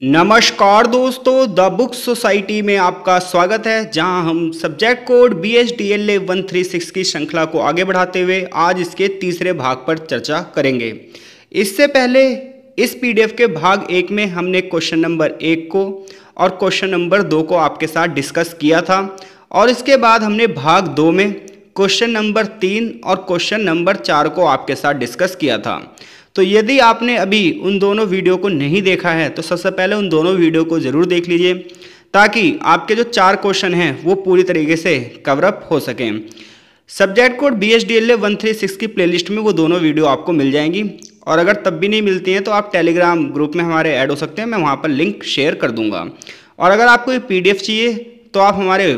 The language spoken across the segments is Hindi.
नमस्कार दोस्तों, द बुक सोसाइटी में आपका स्वागत है जहां हम सब्जेक्ट कोड BSDLA 136 की श्रृंखला को आगे बढ़ाते हुए आज इसके तीसरे भाग पर चर्चा करेंगे। इससे पहले इस PDF के भाग 1 में हमने क्वेश्चन नंबर 1 को और क्वेश्चन नंबर 2 को आपके साथ डिस्कस किया था और इसके बाद हमने भाग 2 में क्वेश्चन नंबर 3 और क्वेश्चन नंबर 4 को आपके साथ डिस्कस किया था। तो यदि आपने अभी उन दोनों वीडियो को नहीं देखा है तो सबसे पहले उन दोनों वीडियो को ज़रूर देख लीजिए ताकि आपके जो 4 क्वेश्चन हैं वो पूरी तरीके से कवर अप हो सकें। सब्जेक्ट कोड BSDLA 136 की प्लेलिस्ट में वो दोनों वीडियो आपको मिल जाएंगी और अगर तब भी नहीं मिलती हैं तो आप टेलीग्राम ग्रुप में हमारे ऐड हो सकते हैं, मैं वहाँ पर लिंक शेयर कर दूँगा। और अगर आपको ये PDF चाहिए तो आप हमारे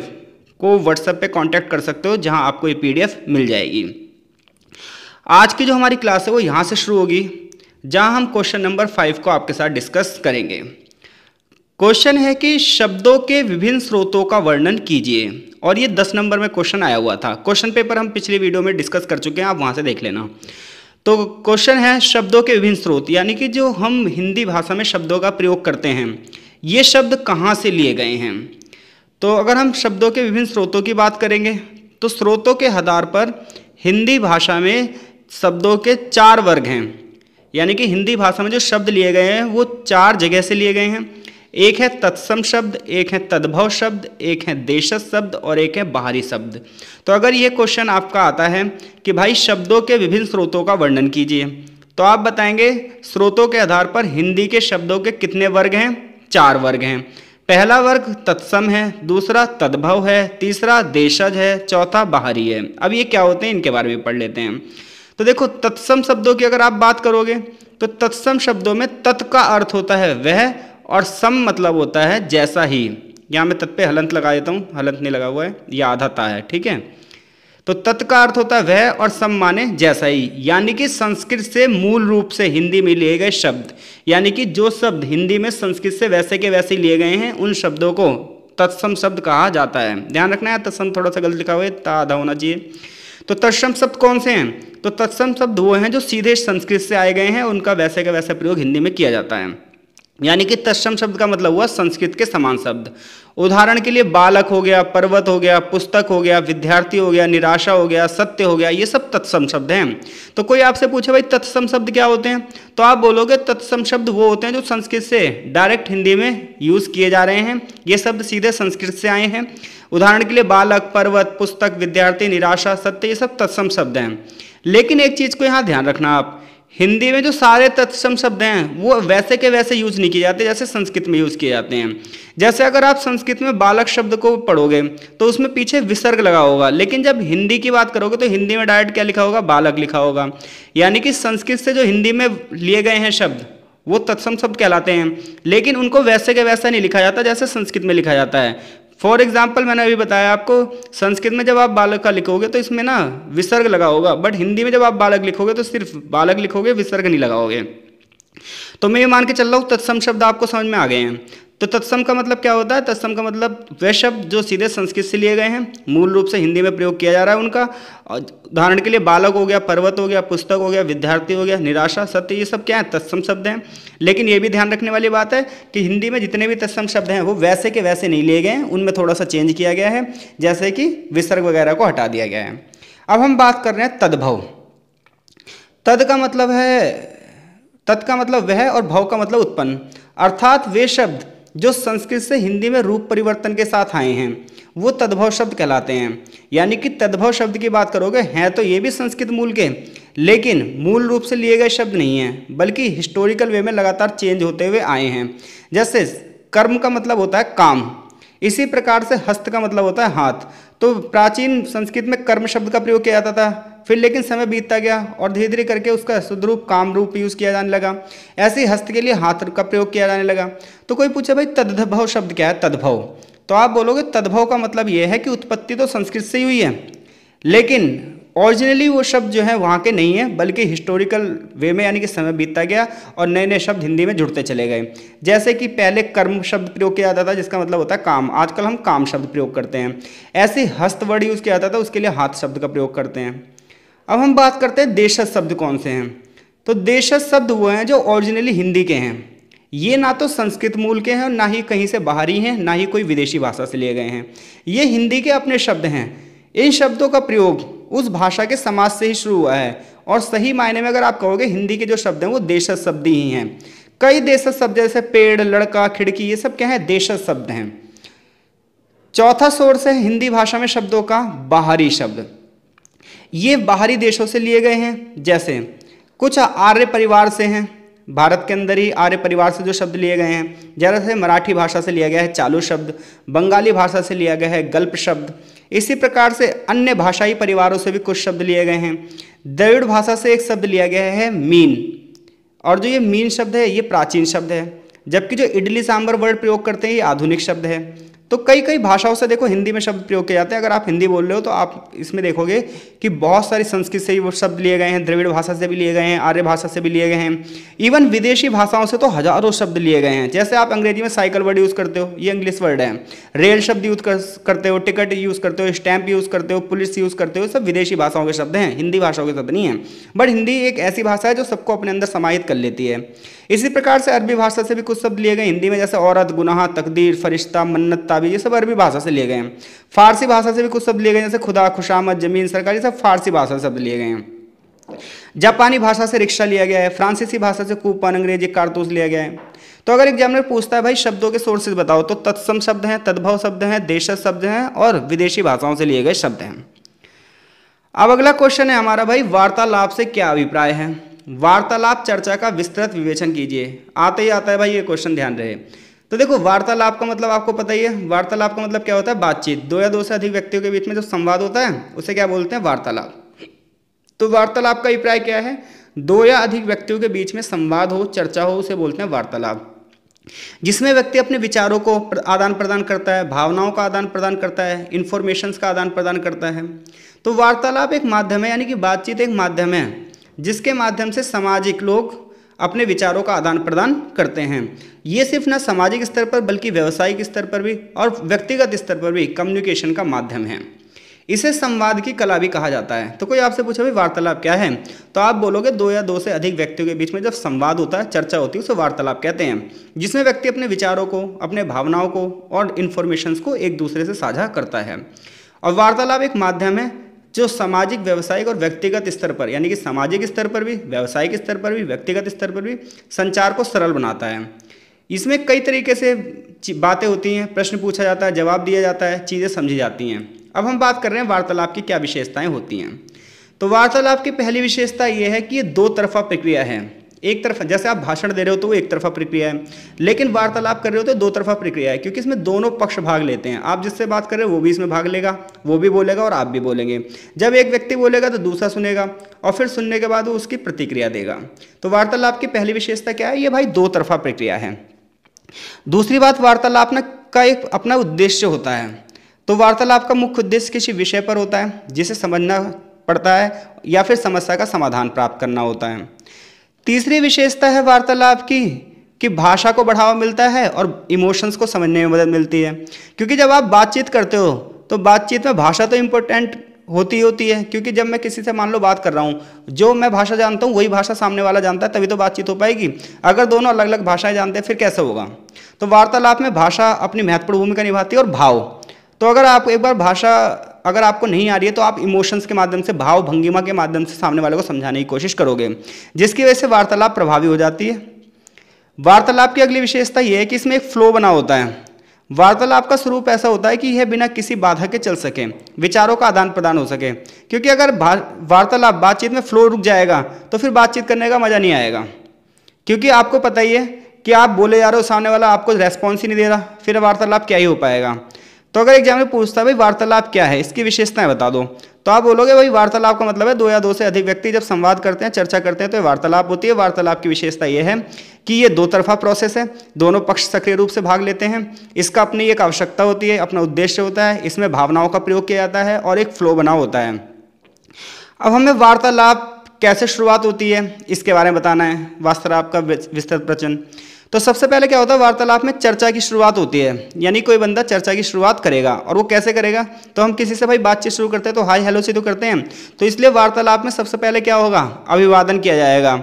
को व्हाट्सएप पे कांटेक्ट कर सकते हो जहाँ आपको ये PDF मिल जाएगी। आज की जो हमारी क्लास है वो यहाँ से शुरू होगी जहाँ हम क्वेश्चन नंबर 5 को आपके साथ डिस्कस करेंगे। क्वेश्चन है कि शब्दों के विभिन्न स्रोतों का वर्णन कीजिए और ये 10 नंबर में क्वेश्चन आया हुआ था। क्वेश्चन पेपर हम पिछली वीडियो में डिस्कस कर चुके हैं, आप वहाँ से देख लेना। तो क्वेश्चन है शब्दों के विभिन्न स्रोत, यानी कि जो हम हिंदी भाषा में शब्दों का प्रयोग करते हैं ये शब्द कहाँ से लिए गए हैं। तो अगर हम शब्दों के विभिन्न स्रोतों की बात करेंगे तो स्रोतों के आधार पर हिंदी भाषा में शब्दों के 4 वर्ग हैं, यानी कि हिंदी भाषा में जो शब्द लिए गए हैं वो 4 जगह से लिए गए हैं। एक है तत्सम शब्द, एक है तद्भव शब्द, एक है देशज शब्द और एक है बाहरी शब्द। तो अगर ये क्वेश्चन आपका आता है कि भाई शब्दों के विभिन्न स्रोतों का वर्णन कीजिए तो आप बताएंगे स्रोतों के आधार पर हिंदी के शब्दों के कितने वर्ग हैं, 4 वर्ग हैं। पहला वर्ग तत्सम है, दूसरा तद्भव है, तीसरा देशज है, चौथा बाहरी है। अब ये क्या होते हैं इनके बारे में पढ़ लेते हैं। तो देखो तत्सम शब्दों की अगर आप बात करोगे तो तत्सम शब्दों में तत् का अर्थ होता है वह और सम मतलब होता है जैसा ही। यहाँ मैं तत् पे हलंत लगा देता हूँ, हलंत नहीं लगा हुआ है, यह आधा ता है, ठीक है। तो तत् का अर्थ होता है वह और सम माने जैसा ही, यानी कि संस्कृत से मूल रूप से हिंदी में लिए गए शब्द, यानी कि जो शब्द हिंदी में संस्कृत से वैसे के वैसे लिए गए हैं उन शब्दों को तत्सम शब्द कहा जाता है। ध्यान रखना है, तत्सम थोड़ा सा गलत लिखा हुआ है, ता आधा होना चाहिए। तो तत्सम शब्द कौन से हैं? तो तत्सम शब्द वो हैं जो सीधे संस्कृत से आए गए हैं, उनका वैसे का वैसा प्रयोग हिंदी में किया जाता है। यानी कि तत्सम शब्द का मतलब हुआ संस्कृत के समान शब्द। उदाहरण के लिए बालक हो गया, पर्वत हो गया, पुस्तक हो गया, विद्यार्थी हो गया, निराशा हो गया, सत्य हो गया, ये सब तत्सम शब्द हैं। तो कोई आपसे पूछे भाई तत्सम शब्द क्या होते हैं, तो आप बोलोगे तत्सम शब्द वो होते हैं जो संस्कृत से डायरेक्ट हिंदी में यूज़ किए जा रहे हैं, ये शब्द सीधे संस्कृत से आए हैं। उदाहरण के लिए बालक, पर्वत, पुस्तक, विद्यार्थी, निराशा, सत्य, ये सब तत्सम शब्द हैं। लेकिन एक चीज़ को यहाँ ध्यान रखना आप, हिंदी में जो सारे तत्सम शब्द हैं वो वैसे के वैसे यूज़ नहीं किए जाते जैसे संस्कृत में यूज़ किए जाते हैं। जैसे अगर आप संस्कृत में बालक शब्द को पढ़ोगे तो उसमें पीछे विसर्ग लगा होगा, लेकिन जब हिंदी की बात करोगे तो हिंदी में डायरेक्ट क्या लिखा होगा, बालक लिखा होगा। यानी कि संस्कृत से जो हिंदी में लिए गए हैं शब्द वो तत्सम शब्द कहलाते हैं, लेकिन उनको वैसे के वैसा नहीं लिखा जाता जैसे संस्कृत में लिखा जाता है। फॉर एग्जाम्पल मैंने अभी बताया आपको, संस्कृत में जब आप बालक का लिखोगे तो इसमें ना विसर्ग लगा होगा, बट हिंदी में जब आप बालक लिखोगे तो सिर्फ बालक लिखोगे, विसर्ग नहीं लगाओगे। तो मैं ये मान के चल रहा हूँ तत्सम शब्द आपको समझ में आ गए हैं। तो तत्सम का मतलब क्या होता है? तत्सम का मतलब वे शब्द जो सीधे संस्कृत से लिए गए हैं, मूल रूप से हिंदी में प्रयोग किया जा रहा है उनका। उदाहरण के लिए बालक हो गया, पर्वत हो गया, पुस्तक हो गया, विद्यार्थी हो गया, निराशा, सत्य, ये सब क्या है? तत्सम शब्द हैं। लेकिन ये भी ध्यान रखने वाली बात है कि हिंदी में जितने भी तत्सम शब्द हैं वो वैसे के वैसे नहीं लिए गए हैं, उनमें थोड़ा सा चेंज किया गया है, जैसे कि विसर्ग वगैरह को हटा दिया गया है। अब हम बात कर रहे हैं तद्भव। तद का मतलब है, तत् का मतलब वह और भव का मतलब उत्पन्न, अर्थात वे शब्द जो संस्कृत से हिंदी में रूप परिवर्तन के साथ आए हैं वो तद्भव शब्द कहलाते हैं। यानी कि तद्भव शब्द की बात करोगे हैं तो ये भी संस्कृत मूल के, लेकिन मूल रूप से लिए गए शब्द नहीं हैं, बल्कि हिस्टोरिकल वे में लगातार चेंज होते हुए आए हैं। जैसे कर्म का मतलब होता है काम, इसी प्रकार से हस्त का मतलब होता है हाथ। तो प्राचीन संस्कृत में कर्म शब्द का प्रयोग किया जाता था, फिर लेकिन समय बीतता गया और धीरे धीरे करके उसका शुद्ध रूप काम रूप यूज़ किया जाने लगा। ऐसे ही हस्त के लिए हाथ का प्रयोग किया जाने लगा। तो कोई पूछे भाई तद्भव शब्द क्या है? तद्भव, तो आप बोलोगे तद्भव का मतलब ये है कि उत्पत्ति तो संस्कृत से ही हुई है, लेकिन ओरिजिनली वो शब्द जो है वहाँ के नहीं है, बल्कि हिस्टोरिकल वे में, यानी कि समय बीतता गया और नए नए शब्द हिंदी में जुड़ते चले गए। जैसे कि पहले कर्म शब्द प्रयोग किया जाता था जिसका मतलब होता है काम, आजकल हम काम शब्द प्रयोग करते हैं। ऐसे हस्त वर्ड यूज़ किया जाता था, उसके लिए हाथ शब्द का प्रयोग करते हैं। अब हम बात करते हैं देशज शब्द कौन से हैं। तो देशज शब्द वो हैं जो ओरिजिनली हिंदी के हैं, ये ना तो संस्कृत मूल के हैं और ना ही कहीं से बाहरी हैं, ना ही कोई विदेशी भाषा से लिए गए हैं। ये हिंदी के अपने शब्द हैं। इन शब्दों का प्रयोग उस भाषा के समाज से ही शुरू हुआ है और सही मायने में अगर आप कहोगे हिंदी के जो शब्द हैं वो देशज शब्द ही हैं। कई देशज शब्द जैसे पेड़, लड़का, खिड़की, ये सब क्या है, देशज शब्द हैं। चौथा सोर्स है हिंदी भाषा में शब्दों का बाहरी शब्द। ये बाहरी देशों से लिए गए हैं, जैसे कुछ आर्य परिवार से हैं, भारत के अंदर ही आर्य परिवार से जो शब्द लिए गए हैं, जैसे मराठी भाषा से लिया गया है चालू शब्द, बंगाली भाषा से लिया गया है गल्प शब्द। इसी प्रकार से अन्य भाषाई परिवारों से भी कुछ शब्द लिए गए हैं। द्रविड़ भाषा से एक शब्द लिया गया है मीन, और जो ये मीन शब्द है ये प्राचीन शब्द है, जबकि जो इडली सांभर वर्ड प्रयोग करते हैं ये आधुनिक शब्द है। तो कई भाषाओं से देखो हिंदी में शब्द प्रयोग किए जाते हैं। अगर आप हिंदी बोल रहे हो तो आप इसमें देखोगे कि बहुत सारी संस्कृत से ही वो शब्द लिए गए हैं, द्रविड़ भाषा से भी लिए गए हैं, आर्य भाषा से भी लिए गए हैं, इवन विदेशी भाषाओं से तो हजारों शब्द लिए गए हैं। जैसे आप अंग्रेजी में साइकिल वर्ड यूज़ करते हो, ये इंग्लिश वर्ड है। रेल शब्द यूज़ करते हो, टिकट यूज़ करते हो, स्टैंप यूज़ करते हो, पुलिस यूज़ करते हो, सब विदेशी भाषाओं के शब्द हैं, हिंदी भाषाओं के शब्द नहीं हैं। बट हिंदी एक ऐसी भाषा है जो सबको अपने अंदर समाहित कर लेती है। इसी प्रकार से अरबी भाषा से भी कुछ शब्द लिए गए हिंदी में, जैसे औरत, गुनाह, तकदीर, फरिश्ता, मन्नत, ताबीज़, ये सब अरबी भाषा से लिए गए हैं। फारसी भाषा से भी कुछ शब्द लिए गए जैसे खुदा, खुशामद, जमीन, सरकार, ये सब फारसी भाषा से शब्द लिए गए हैं। जापानी भाषा से रिक्शा लिया गया है, फ्रांसीसी भाषा से कूपन, अंग्रेजी कारतूस लिया गया है। तो अगर एग्जामिनर पूछता है भाई शब्दों के सोर्सेज बताओ, तो तत्सम शब्द हैं, तद्भव शब्द हैं, देशज शब्द हैं और विदेशी भाषाओं से लिए गए शब्द हैं। अब अगला क्वेश्चन है हमारा भाई, वार्तालाप से क्या अभिप्राय है। वार्तालाप चर्चा का विस्तृत विवेचन कीजिए। आते ही आता है भाई ये क्वेश्चन, ध्यान रहे। तो देखो वार्तालाप का मतलब आपको पता ही है। वार्तालाप का मतलब क्या होता है, बातचीत। दो या दो से अधिक व्यक्तियों के बीच में जो संवाद होता है उसे क्या बोलते हैं, वार्तालाप। तो वार्तालाप का अभिप्राय क्या है, दो या अधिक व्यक्तियों के बीच में संवाद हो, चर्चा हो, उसे बोलते हैं वार्तालाप। जिसमें व्यक्ति अपने विचारों को आदान प्रदान करता है, भावनाओं का आदान प्रदान करता है, इंफॉर्मेशंस का आदान प्रदान करता है। तो वार्तालाप एक माध्यम है, यानी कि बातचीत एक माध्यम है जिसके माध्यम से सामाजिक लोग अपने विचारों का आदान प्रदान करते हैं। ये सिर्फ न सामाजिक स्तर पर बल्कि व्यावसायिक स्तर पर भी और व्यक्तिगत स्तर पर भी कम्युनिकेशन का माध्यम है। इसे संवाद की कला भी कहा जाता है। तो कोई आपसे पूछे भाई वार्तालाप क्या है, तो आप बोलोगे दो या दो से अधिक व्यक्तियों के बीच में जब संवाद होता है, चर्चा होती है, उसे वार्तालाप कहते हैं। जिसमें व्यक्ति अपने विचारों को, अपने भावनाओं को और इन्फॉर्मेशंस को एक दूसरे से साझा करता है। और वार्तालाप एक माध्यम है जो सामाजिक, व्यवसायिक और व्यक्तिगत स्तर पर, यानी कि सामाजिक स्तर पर भी, व्यावसायिक स्तर पर भी, व्यक्तिगत स्तर पर भी संचार को सरल बनाता है। इसमें कई तरीके से बातें होती हैं, प्रश्न पूछा जाता है, जवाब दिया जाता है, चीज़ें समझी जाती हैं। अब हम बात कर रहे हैं वार्तालाप की क्या विशेषताएं होती हैं। तो वार्तालाप की पहली विशेषता ये है कि ये दो तरफा प्रक्रिया है। एक तरफ, जैसे आप भाषण दे रहे हो तो वो एक तरफा प्रक्रिया है, लेकिन वार्तालाप कर रहे हो तो दो तरफा प्रक्रिया है, क्योंकि इसमें दोनों पक्ष भाग लेते हैं। आप जिससे बात कर रहे हो वो भी इसमें भाग लेगा, वो भी बोलेगा और आप भी बोलेंगे। जब एक व्यक्ति बोलेगा तो दूसरा सुनेगा और फिर सुनने के बाद वो उसकी प्रतिक्रिया देगा। तो वार्तालाप की पहली विशेषता क्या है, ये भाई दो तरफा प्रक्रिया है। दूसरी बात, वार्तालाप का एक अपना उद्देश्य होता है। तो वार्तालाप का मुख्य उद्देश्य किसी विषय पर होता है जिसे समझना पड़ता है या फिर समस्या का समाधान प्राप्त करना होता है। तीसरी विशेषता है वार्तालाप की कि भाषा को बढ़ावा मिलता है और इमोशंस को समझने में मदद मिलती है। क्योंकि जब आप बातचीत करते हो तो बातचीत में भाषा तो इम्पोर्टेंट होती है, क्योंकि जब मैं किसी से मान लो बात कर रहा हूँ, जो मैं भाषा जानता हूँ वही भाषा सामने वाला जानता है, तभी तो बातचीत हो पाएगी। अगर दोनों अलग अलग भाषाएं जानते हैं फिर कैसे होगा। तो वार्तालाप में भाषा अपनी महत्वपूर्ण भूमिका निभाती है और भाव। तो अगर आप एक बार भाषा अगर आपको नहीं आ रही है तो आप इमोशंस के माध्यम से, भाव भंगिमा के माध्यम से सामने वाले को समझाने की कोशिश करोगे, जिसकी वजह से वार्तालाप प्रभावी हो जाती है। वार्तालाप की अगली विशेषता यह है कि इसमें एक फ्लो बना होता है। वार्तालाप का स्वरूप ऐसा होता है कि यह बिना किसी बाधा के चल सके, विचारों का आदान प्रदान हो सके। क्योंकि अगर वार्तालाप, बातचीत में फ्लो रुक जाएगा तो फिर बातचीत करने का मजा नहीं आएगा। क्योंकि आपको पता ही है कि आप बोले जा रहे हो, सामने वाला आपको रेस्पॉन्स ही नहीं दे रहा, फिर वार्तालाप क्या ही हो पाएगा। तो अगर एग्जाम में पूछता है भाई वार्तालाप क्या है, इसकी विशेषताएं बता दो, तो आप बोलोगे भाई वार्तालाप का मतलब है दो या दो से अधिक व्यक्ति जब संवाद करते हैं, चर्चा करते हैं, तो ये वार्तालाप होती है। वार्तालाप की विशेषता ये है कि ये दो तरफा प्रोसेस है, दोनों पक्ष सक्रिय रूप से भाग लेते हैं। इसका अपनी एक आवश्यकता होती है, अपना उद्देश्य होता है, इसमें भावनाओं का प्रयोग किया जाता है और एक फ्लो बना होता है। अब हमें वार्तालाप कैसे शुरुआत होती है इसके बारे में बताना है, वार्तालाप का विस्तृत प्रचलन। तो सबसे पहले क्या होता है, वार्तालाप में चर्चा की शुरुआत होती है, यानी कोई बंदा चर्चा की शुरुआत करेगा। और वो कैसे करेगा, तो हम किसी से भाई बातचीत शुरू करते हैं तो हाय हेलो से तो करते हैं। तो इसलिए वार्तालाप में सबसे पहले क्या होगा, अभिवादन किया जाएगा,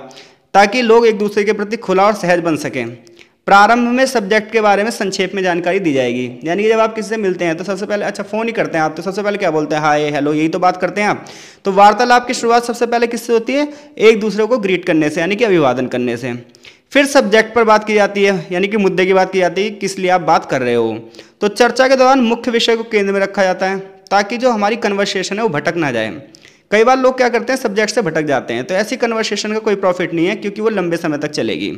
ताकि लोग एक दूसरे के प्रति खुला और सहज बन सकें। प्रारंभ में सब्जेक्ट के बारे में संक्षेप में जानकारी दी जाएगी। यानी कि जब आप किसी से मिलते हैं तो सबसे पहले, अच्छा फ़ोन ही करते हैं आप, तो सबसे पहले क्या बोलते हैं, हाय हेलो, यही तो बात करते हैं आप। तो वार्तालाप की शुरुआत सबसे पहले किससे होती है, एक दूसरे को ग्रीट करने से, यानी कि अभिवादन करने से। फिर सब्जेक्ट पर बात की जाती है, यानी कि मुद्दे की बात की जाती है, किस लिए आप बात कर रहे हो। तो चर्चा के दौरान मुख्य विषय को केंद्र में रखा जाता है ताकि जो हमारी कन्वर्सेशन है वो भटक ना जाए। कई बार लोग क्या करते हैं, सब्जेक्ट से भटक जाते हैं, तो ऐसी कन्वर्सेशन का कोई प्रॉफिट नहीं है, क्योंकि वो लंबे समय तक चलेगी।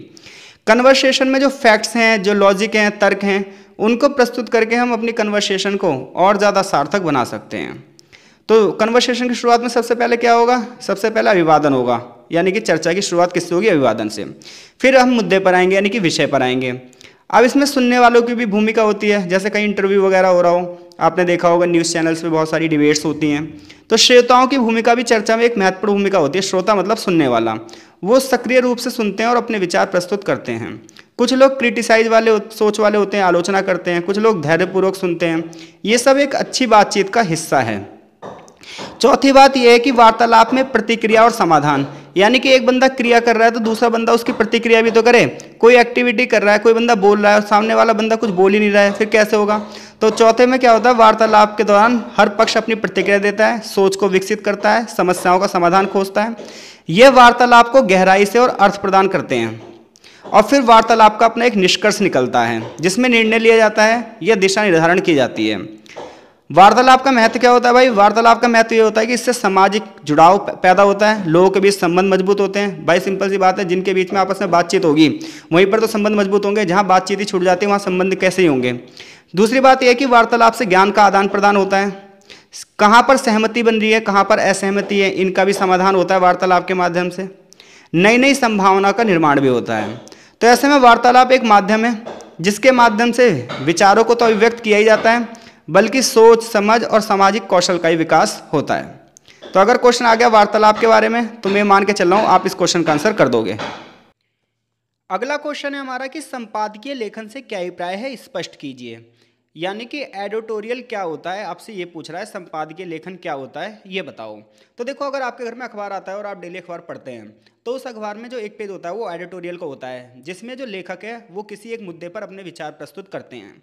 कन्वर्सेशन में जो फैक्ट्स हैं, जो लॉजिक हैं, तर्क हैं, उनको प्रस्तुत करके हम अपनी कन्वर्सेशन को और ज़्यादा सार्थक बना सकते हैं। तो कन्वर्सेशन की शुरुआत में सबसे पहले क्या होगा, सबसे पहले अभिवादन होगा, यानी कि चर्चा की शुरुआत किससे होगी, अभिवादन से। फिर हम मुद्दे पर आएंगे, यानी कि विषय पर आएंगे। अब इसमें सुनने वालों की भी भूमिका होती है, जैसे कहीं इंटरव्यू वगैरह हो रहा हो, आपने देखा होगा न्यूज़ चैनल्स पे बहुत सारी डिबेट्स होती हैं, तो श्रोताओं की भूमिका भी चर्चा में एक महत्वपूर्ण भूमिका होती है। श्रोता मतलब सुनने वाला, वो सक्रिय रूप से सुनते हैं और अपने विचार प्रस्तुत करते हैं। कुछ लोग क्रिटिसाइज वाले सोच वाले होते हैं, आलोचना करते हैं, कुछ लोग धैर्यपूर्वक सुनते हैं। ये सब एक अच्छी बातचीत का हिस्सा है। चौथी बात यह है कि वार्तालाप में प्रतिक्रिया और समाधान, यानी कि एक बंदा क्रिया कर रहा है तो दूसरा बंदा उसकी प्रतिक्रिया भी तो करे। कोई एक्टिविटी कर रहा है, कोई बंदा बोल रहा है और सामने वाला बंदा कुछ बोल ही नहीं रहा है, फिर कैसे होगा। तो चौथे में क्या होता है, वार्तालाप के दौरान हर पक्ष अपनी प्रतिक्रिया देता है, सोच को विकसित करता है, समस्याओं का समाधान खोजता है। यह वार्तालाप को गहराई से और अर्थ प्रदान करते हैं। और फिर वार्तालाप का अपना एक निष्कर्ष निकलता है जिसमें निर्णय लिया जाता है या दिशा निर्धारण की जाती है। वार्तालाप का महत्व क्या होता है भाई, वार्तालाप का महत्व ये होता है कि इससे सामाजिक जुड़ाव पैदा होता है, लोगों के बीच संबंध मजबूत होते हैं। भाई सिंपल सी बात है, जिनके बीच में आपस में बातचीत होगी वहीं पर तो संबंध मजबूत होंगे, जहाँ बातचीत ही छूट जाती है वहाँ संबंध कैसे ही होंगे। दूसरी बात यह है कि वार्तालाप से ज्ञान का आदान प्रदान होता है। कहाँ पर सहमति बन रही है, कहाँ पर असहमति है, इनका भी समाधान होता है वार्तालाप के माध्यम से। नई नई संभावना का निर्माण भी होता है। तो ऐसे में वार्तालाप एक माध्यम है जिसके माध्यम से विचारों को तो अभिव्यक्त किया ही जाता है, बल्कि सोच, समझ और सामाजिक कौशल का ही विकास होता है। तो अगर क्वेश्चन आ गया वार्तालाप के बारे में तो मैं मान के चल रहा हूँ आप इस क्वेश्चन का आंसर कर दोगे। अगला क्वेश्चन है हमारा कि संपादकीय लेखन से क्या अभिप्राय है, स्पष्ट कीजिए। यानी कि एडिटोरियल क्या होता है, आपसे ये पूछ रहा है संपादकीय लेखन क्या होता है, ये बताओ। तो देखो, अगर आपके घर में अखबार आता है और आप डेली अखबार पढ़ते हैं तो उस अखबार में जो एक पेज होता है वो एडिटोरियल का होता है, जिसमें जो लेखक है वो किसी एक मुद्दे पर अपने विचार प्रस्तुत करते हैं।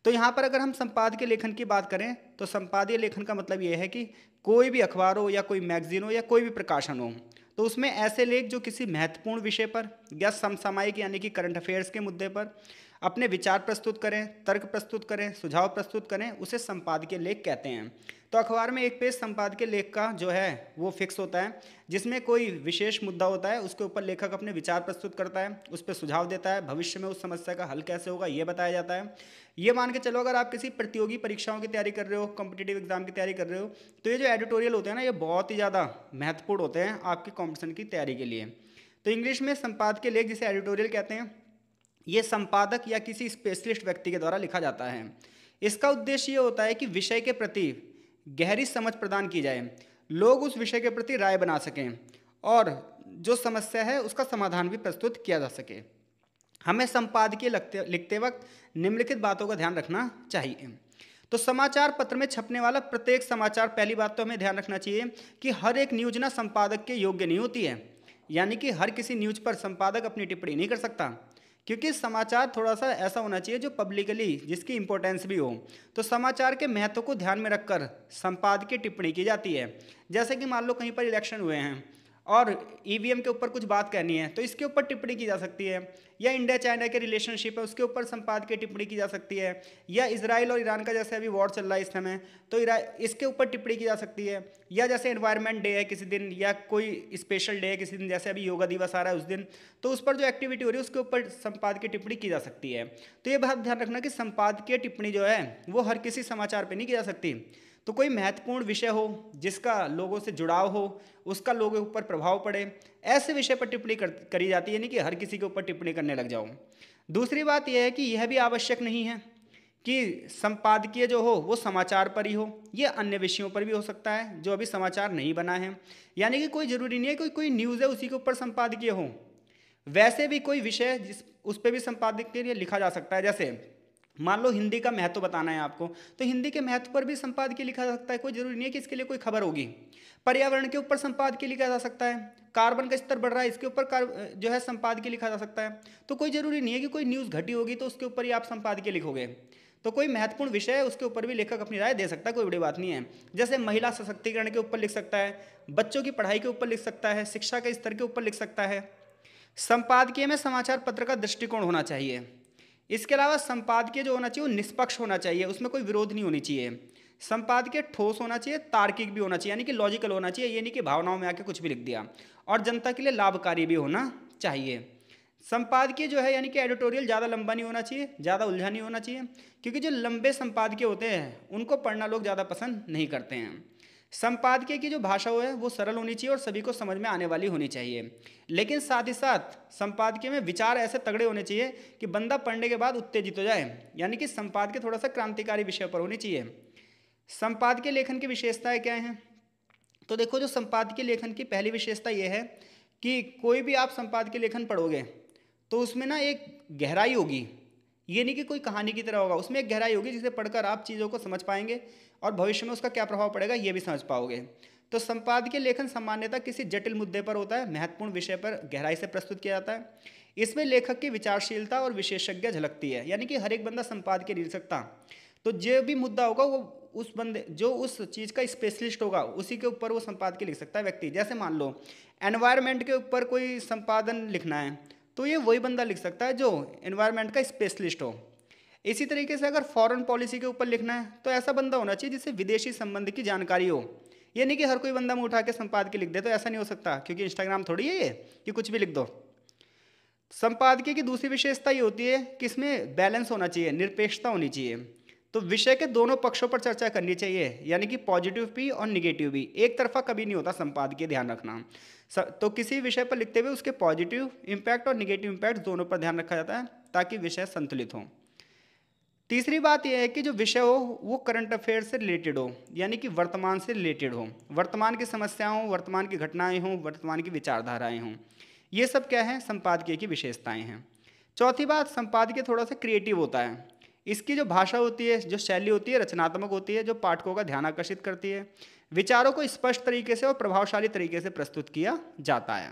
तो यहाँ पर अगर हम संपादकीय लेखन की बात करें तो संपादकीय लेखन का मतलब ये है कि कोई भी अखबार हो या कोई मैगजीन हो या कोई भी प्रकाशन हो, तो उसमें ऐसे लेख जो किसी महत्वपूर्ण विषय पर या समसामयिक यानी कि करंट अफेयर्स के मुद्दे पर अपने विचार प्रस्तुत करें, तर्क प्रस्तुत करें, सुझाव प्रस्तुत करें, उसे संपादकीय लेख कहते हैं। तो अखबार में एक पेज संपादकीय लेख का जो है वो फिक्स होता है, जिसमें कोई विशेष मुद्दा होता है, उसके ऊपर लेखक अपने विचार प्रस्तुत करता है, उस पर सुझाव देता है, भविष्य में उस समस्या का हल कैसे होगा ये बताया जाता है। ये मान के चलो, अगर आप किसी प्रतियोगी परीक्षाओं की तैयारी कर रहे हो, कॉम्पिटिटिव एग्जाम की तैयारी कर रहे हो, तो ये जो एडिटोरियल होते हैं ना, ये बहुत ही ज़्यादा महत्वपूर्ण होते हैं आपकी कॉम्पिटिशन की तैयारी के लिए। तो इंग्लिश में संपादकीय लेख जिसे एडिटोरियल कहते हैं, ये संपादक या किसी स्पेशलिस्ट व्यक्ति के द्वारा लिखा जाता है। इसका उद्देश्य ये होता है कि विषय के प्रति गहरी समझ प्रदान की जाए, लोग उस विषय के प्रति राय बना सकें और जो समस्या है उसका समाधान भी प्रस्तुत किया जा सके। हमें संपादकीय लिखते वक्त निम्नलिखित बातों का ध्यान रखना चाहिए। तो समाचार पत्र में छपने वाला प्रत्येक समाचार, पहली बात तो हमें ध्यान रखना चाहिए कि हर एक न्यूज ना संपादक के योग्य नहीं होती है। यानी कि हर किसी न्यूज पर संपादक अपनी टिप्पणी नहीं कर सकता, क्योंकि समाचार थोड़ा सा ऐसा होना चाहिए जो पब्लिकली जिसकी इंपॉर्टेंस भी हो। तो समाचार के महत्व को ध्यान में रखकर संपादकीय टिप्पणी की जाती है। जैसे कि मान लो कहीं पर इलेक्शन हुए हैं और ईवीएम के ऊपर कुछ बात करनी है तो इसके ऊपर टिप्पणी की जा सकती है, या इंडिया चाइना के रिलेशनशिप है उसके ऊपर संपादकीय टिप्पणी की जा सकती है, या इजराइल और ईरान का जैसे अभी वॉर चल रहा है इस समय तो इसके ऊपर टिप्पणी की जा सकती है, या जैसे एनवायरनमेंट डे है किसी दिन, या कोई स्पेशल डे है किसी दिन, जैसे अभी योगा दिवस आ रहा है उस दिन, तो उस पर जो एक्टिविटी हो रही है उसके ऊपर संपादकीय टिप्पणी की जा सकती है। तो ये बात ध्यान रखना कि संपादकीय टिप्पणी जो है वो हर किसी समाचार पर नहीं की जा सकती। तो कोई महत्वपूर्ण विषय हो जिसका लोगों से जुड़ाव हो, उसका लोगों के ऊपर प्रभाव पड़े, ऐसे विषय पर टिप्पणी करी जाती है, नहीं कि हर किसी के ऊपर टिप्पणी करने लग जाओ। दूसरी बात यह है कि यह भी आवश्यक नहीं है कि संपादकीय जो हो वो समाचार पर ही हो, ये अन्य विषयों पर भी हो सकता है जो अभी समाचार नहीं बना है। यानी कि कोई ज़रूरी नहीं है कि कोई न्यूज़ है उसी के ऊपर संपादकीय हो, वैसे भी कोई विषय उस पर भी संपादकीय लिखा जा सकता है। जैसे मान लो हिंदी का महत्व बताना है आपको, तो हिंदी के महत्व पर भी संपादकीय लिखा जा सकता है, कोई जरूरी नहीं है कि इसके लिए कोई खबर होगी। पर्यावरण के ऊपर संपादकीय लिखा जा सकता है, कार्बन का स्तर बढ़ रहा है इसके ऊपर जो है संपादकीय लिखा जा सकता है। तो कोई जरूरी नहीं है कि कोई न्यूज़ घटी होगी तो उसके ऊपर ही आप संपादकीय लिखोगे। तो कोई महत्वपूर्ण विषय है उसके ऊपर भी लेखक अपनी राय दे सकता है, कोई बड़ी बात नहीं है। जैसे महिला सशक्तिकरण के ऊपर लिख सकता है, बच्चों की पढ़ाई के ऊपर लिख सकता है, शिक्षा के स्तर के ऊपर लिख सकता है। संपादकीय में समाचार पत्र का दृष्टिकोण होना चाहिए। इसके अलावा संपादकीय जो होना चाहिए वो निष्पक्ष होना चाहिए, उसमें कोई विरोध नहीं होनी चाहिए। संपादकीय ठोस होना चाहिए, तार्किक भी होना चाहिए, यानी कि लॉजिकल होना चाहिए, ये नहीं कि भावनाओं में आके कुछ भी लिख दिया, और जनता के लिए लाभकारी भी होना चाहिए। संपादकीय जो है यानी कि एडिटोरियल ज़्यादा लंबा नहीं होना चाहिए, ज़्यादा उलझा नहीं होना चाहिए, क्योंकि जो लंबे संपादकीय होते हैं उनको पढ़ना लोग ज़्यादा पसंद नहीं करते हैं। संपादकीय की जो भाषा है वो सरल होनी चाहिए और सभी को समझ में आने वाली होनी चाहिए, लेकिन साथ ही साथ संपादकीय में विचार ऐसे तगड़े होने चाहिए कि बंदा पढ़ने के बाद उत्तेजित हो जाए, यानी कि संपादकीय थोड़ा सा क्रांतिकारी विषय पर होनी चाहिए। संपादकीय लेखन की विशेषताएं क्या हैं? तो देखो, जो संपादकीय लेखन की पहली विशेषता ये है कि कोई भी आप संपादकीय लेखन पढ़ोगे तो उसमें ना एक गहराई होगी, ये नहीं कि कोई कहानी की तरह होगा, उसमें एक गहराई होगी जिसे पढ़कर आप चीज़ों को समझ पाएंगे और भविष्य में उसका क्या प्रभाव पड़ेगा ये भी समझ पाओगे। तो संपादकीय लेखन सामान्यतः किसी जटिल मुद्दे पर होता है, महत्वपूर्ण विषय पर गहराई से प्रस्तुत किया जाता है। इसमें लेखक की विचारशीलता और विशेषज्ञ झलकती है, यानी कि हर एक बंदा संपादकीय लिख सकता। तो जो भी मुद्दा होगा वो उस बंदे जो उस चीज़ का स्पेशलिस्ट होगा उसी के ऊपर वो संपादकीय लिख सकता है व्यक्ति। जैसे मान लो एनवायरनमेंट के ऊपर कोई संपादन लिखना है तो ये वही बंदा लिख सकता है जो एनवायरनमेंट का स्पेशलिस्ट हो। इसी तरीके से अगर फॉरेन पॉलिसी के ऊपर लिखना है तो ऐसा बंदा होना चाहिए जिससे विदेशी संबंध की जानकारी हो। ये नहीं कि हर कोई बंदा मुँह उठा के संपादकीय लिख दे, तो ऐसा नहीं हो सकता, क्योंकि इंस्टाग्राम थोड़ी है ये कि कुछ भी लिख दो। संपादकीय की दूसरी विशेषता ये होती है कि इसमें बैलेंस होना चाहिए, निरपेक्षता होनी चाहिए। तो विषय के दोनों पक्षों पर चर्चा करनी चाहिए, यानी कि पॉजिटिव भी और निगेटिव भी, एक तरफा कभी नहीं होता संपादकीय, ध्यान रखना। तो किसी विषय पर लिखते हुए उसके पॉजिटिव इम्पैक्ट और निगेटिव इम्पैक्ट दोनों पर ध्यान रखा जाता है ताकि विषय संतुलित हो। तीसरी बात यह है कि जो विषय हो वो करंट अफेयर से रिलेटेड हो, यानी कि वर्तमान से रिलेटेड हो, वर्तमान की समस्याएं हों, वर्तमान की घटनाएं हों, वर्तमान की विचारधाराएं हों। ये सब क्या है, संपादकीय की विशेषताएं हैं। चौथी बात, संपादकीय थोड़ा सा क्रिएटिव होता है। इसकी जो भाषा होती है, जो शैली होती है, रचनात्मक होती है, जो पाठकों का ध्यान आकर्षित करती है। विचारों को स्पष्ट तरीके से और प्रभावशाली तरीके से प्रस्तुत किया जाता है।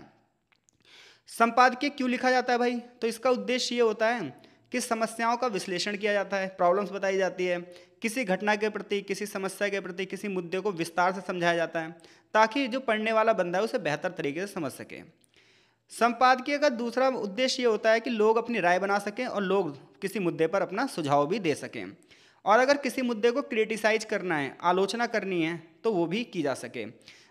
संपादकीय क्यों लिखा जाता है भाई? तो इसका उद्देश्य ये होता है कि समस्याओं का विश्लेषण किया जाता है, प्रॉब्लम्स बताई जाती है, किसी घटना के प्रति, किसी समस्या के प्रति, किसी मुद्दे को विस्तार से समझाया जाता है ताकि जो पढ़ने वाला बंदा है उसे बेहतर तरीके से समझ सके। संपादकीय का दूसरा उद्देश्य ये होता है कि लोग अपनी राय बना सकें और लोग किसी मुद्दे पर अपना सुझाव भी दे सकें, और अगर किसी मुद्दे को क्रिटिसाइज करना है, आलोचना करनी है, तो वो भी की जा सके,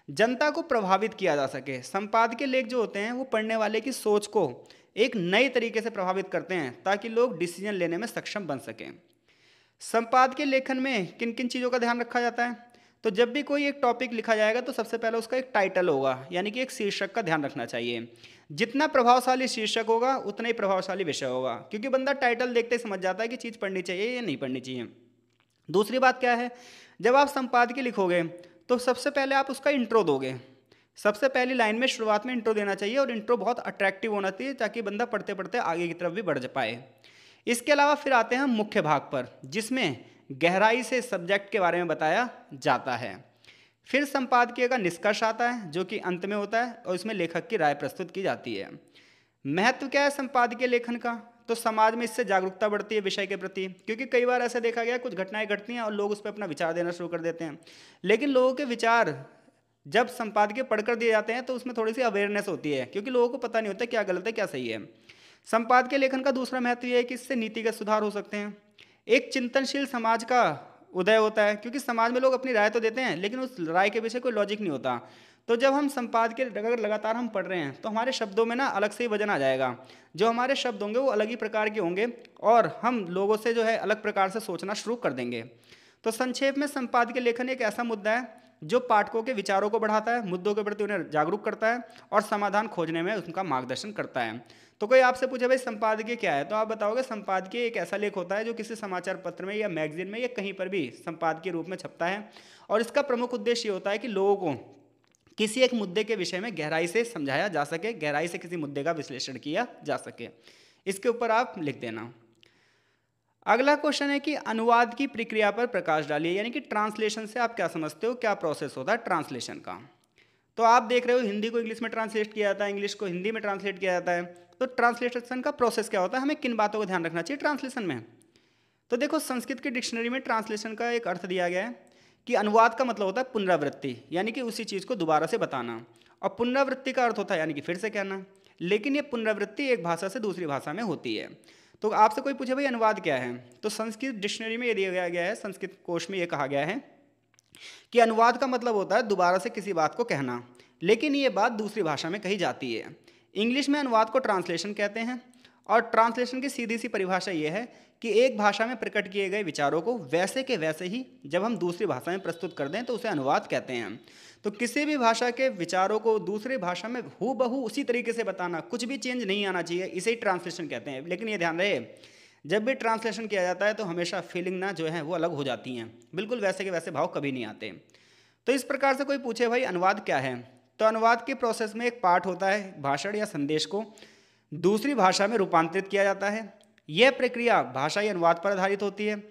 जनता को प्रभावित किया जा सके। संपादकीय लेख जो होते हैं वो पढ़ने वाले की सोच को एक नए तरीके से प्रभावित करते हैं ताकि लोग डिसीजन लेने में सक्षम बन सकें। संपादकीय लेखन में किन किन चीज़ों का ध्यान रखा जाता है? तो जब भी कोई एक टॉपिक लिखा जाएगा तो सबसे पहले उसका एक टाइटल होगा, यानी कि एक शीर्षक का ध्यान रखना चाहिए। जितना प्रभावशाली शीर्षक होगा उतना ही प्रभावशाली विषय होगा, क्योंकि बंदा टाइटल देखते ही समझ जाता है कि चीज़ पढ़नी चाहिए या नहीं पढ़नी चाहिए। दूसरी बात क्या है, जब आप संपादकीय लिखोगे तो सबसे पहले आप उसका इंट्रो दोगे। सबसे पहली लाइन में शुरुआत में इंट्रो देना चाहिए, और इंट्रो बहुत अट्रैक्टिव होना चाहिए ताकि बंदा पढ़ते पढ़ते आगे की तरफ भी बढ़ पाए। इसके अलावा फिर आते हैं मुख्य भाग पर, जिसमें गहराई से सब्जेक्ट के बारे में बताया जाता है। फिर संपादकीय का निष्कर्ष आता है जो कि अंत में होता है, और इसमें लेखक की राय प्रस्तुत की जाती है। महत्व क्या है संपादकीय लेखन का? तो समाज में इससे जागरूकता बढ़ती है विषय के प्रति, क्योंकि कई बार ऐसा देखा गया कुछ घटनाएं घटती हैं और लोग उस पर अपना विचार देना शुरू कर देते हैं, लेकिन लोगों के विचार जब संपादकीय पढ़कर दिए जाते हैं तो उसमें थोड़ी सी अवेयरनेस होती है, क्योंकि लोगों को पता नहीं होता क्या गलत है क्या सही है। संपादकीय लेखन का दूसरा महत्व यह है कि इससे नीतिगत सुधार हो सकते हैं। एक चिंतनशील समाज का उदय होता है, क्योंकि समाज में लोग अपनी राय तो देते हैं लेकिन उस राय के पीछे कोई लॉजिक नहीं होता। तो जब हम संपादकीय अगर लगातार हम पढ़ रहे हैं तो हमारे शब्दों में ना अलग से ही वजन आ जाएगा, जो हमारे शब्द होंगे वो अलग ही प्रकार के होंगे और हम लोगों से जो है अलग प्रकार से सोचना शुरू कर देंगे। तो संक्षेप में संपादकीय लेखन एक ऐसा मुद्दा है जो पाठकों के विचारों को बढ़ाता है, मुद्दों के प्रति उन्हें जागरूक करता है और समाधान खोजने में उनका मार्गदर्शन करता है। तो कोई आपसे पूछे भाई संपादकीय क्या है, तो आप बताओगे संपादकीय एक ऐसा लेख होता है जो किसी समाचार पत्र में या मैगजीन में या कहीं पर भी संपादकीय रूप में छपता है, और इसका प्रमुख उद्देश्य ये होता है कि लोगों को किसी एक मुद्दे के विषय में गहराई से समझाया जा सके, गहराई से किसी मुद्दे का विश्लेषण किया जा सके। इसके ऊपर आप लिख देना। अगला क्वेश्चन है कि अनुवाद की प्रक्रिया पर प्रकाश डालिए, यानी कि ट्रांसलेशन से आप क्या समझते हो, क्या प्रोसेस होता है ट्रांसलेशन का। तो आप देख रहे हो हिंदी को इंग्लिश में ट्रांसलेट किया जाता है, इंग्लिश को हिंदी में ट्रांसलेट किया जाता है। तो ट्रांसलेशन का प्रोसेस क्या होता है, हमें किन बातों का ध्यान रखना चाहिए ट्रांसलेशन में। तो देखो संस्कृत की डिक्शनरी में ट्रांसलेशन का एक अर्थ दिया गया है कि अनुवाद का मतलब होता है पुनरावृत्ति, यानी कि उसी चीज़ को दोबारा से बताना। और पुनरावृत्ति का अर्थ होता है यानी कि फिर से कहना, लेकिन ये पुनरावृत्ति एक भाषा से दूसरी भाषा में होती है। तो आपसे कोई पूछे भाई अनुवाद क्या है, तो संस्कृत डिक्शनरी में ये दिया गया है, संस्कृत कोश में ये कहा गया है कि अनुवाद का मतलब होता है दोबारा से किसी बात को कहना, लेकिन ये बात दूसरी भाषा में कही जाती है। इंग्लिश में अनुवाद को ट्रांसलेशन कहते हैं, और ट्रांसलेशन की सीधी सी परिभाषा ये है कि एक भाषा में प्रकट किए गए विचारों को वैसे के वैसे ही जब हम दूसरी भाषा में प्रस्तुत कर दें तो उसे अनुवाद कहते हैं। तो किसी भी भाषा के विचारों को दूसरी भाषा में हूबहू उसी तरीके से बताना, कुछ भी चेंज नहीं आना चाहिए, इसे ही ट्रांसलेशन कहते हैं। लेकिन ये ध्यान रहे, जब भी ट्रांसलेशन किया जाता है तो हमेशा फीलिंग ना जो है वो अलग हो जाती हैं, बिल्कुल वैसे के वैसे भाव कभी नहीं आते। तो इस प्रकार से कोई पूछे भाई अनुवाद क्या है, तो अनुवाद के प्रोसेस में एक पार्ट होता है भाषण या संदेश को दूसरी भाषा में रूपांतरित किया जाता है। यह प्रक्रिया भाषाई अनुवाद पर आधारित होती है।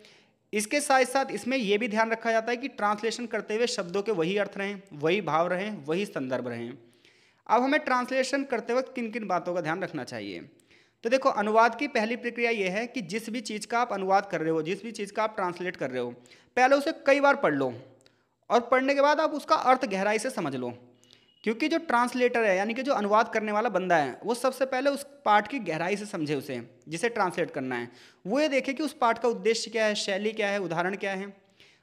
इसके साथ साथ इसमें यह भी ध्यान रखा जाता है कि ट्रांसलेशन करते हुए शब्दों के वही अर्थ रहें, वही भाव रहें, वही संदर्भ रहें। अब हमें ट्रांसलेशन करते वक्त किन किन बातों का ध्यान रखना चाहिए, तो देखो अनुवाद की पहली प्रक्रिया यह है कि जिस भी चीज़ का आप अनुवाद कर रहे हो, जिस भी चीज़ का आप ट्रांसलेट कर रहे हो, पहले उसे कई बार पढ़ लो, और पढ़ने के बाद आप उसका अर्थ गहराई से समझ लो। क्योंकि जो ट्रांसलेटर है यानी कि जो अनुवाद करने वाला बंदा है, वो सबसे पहले उस पार्ट की गहराई से समझे, उसे जिसे ट्रांसलेट करना है वो ये देखे कि उस पार्ट का उद्देश्य क्या है, शैली क्या है, उदाहरण क्या है।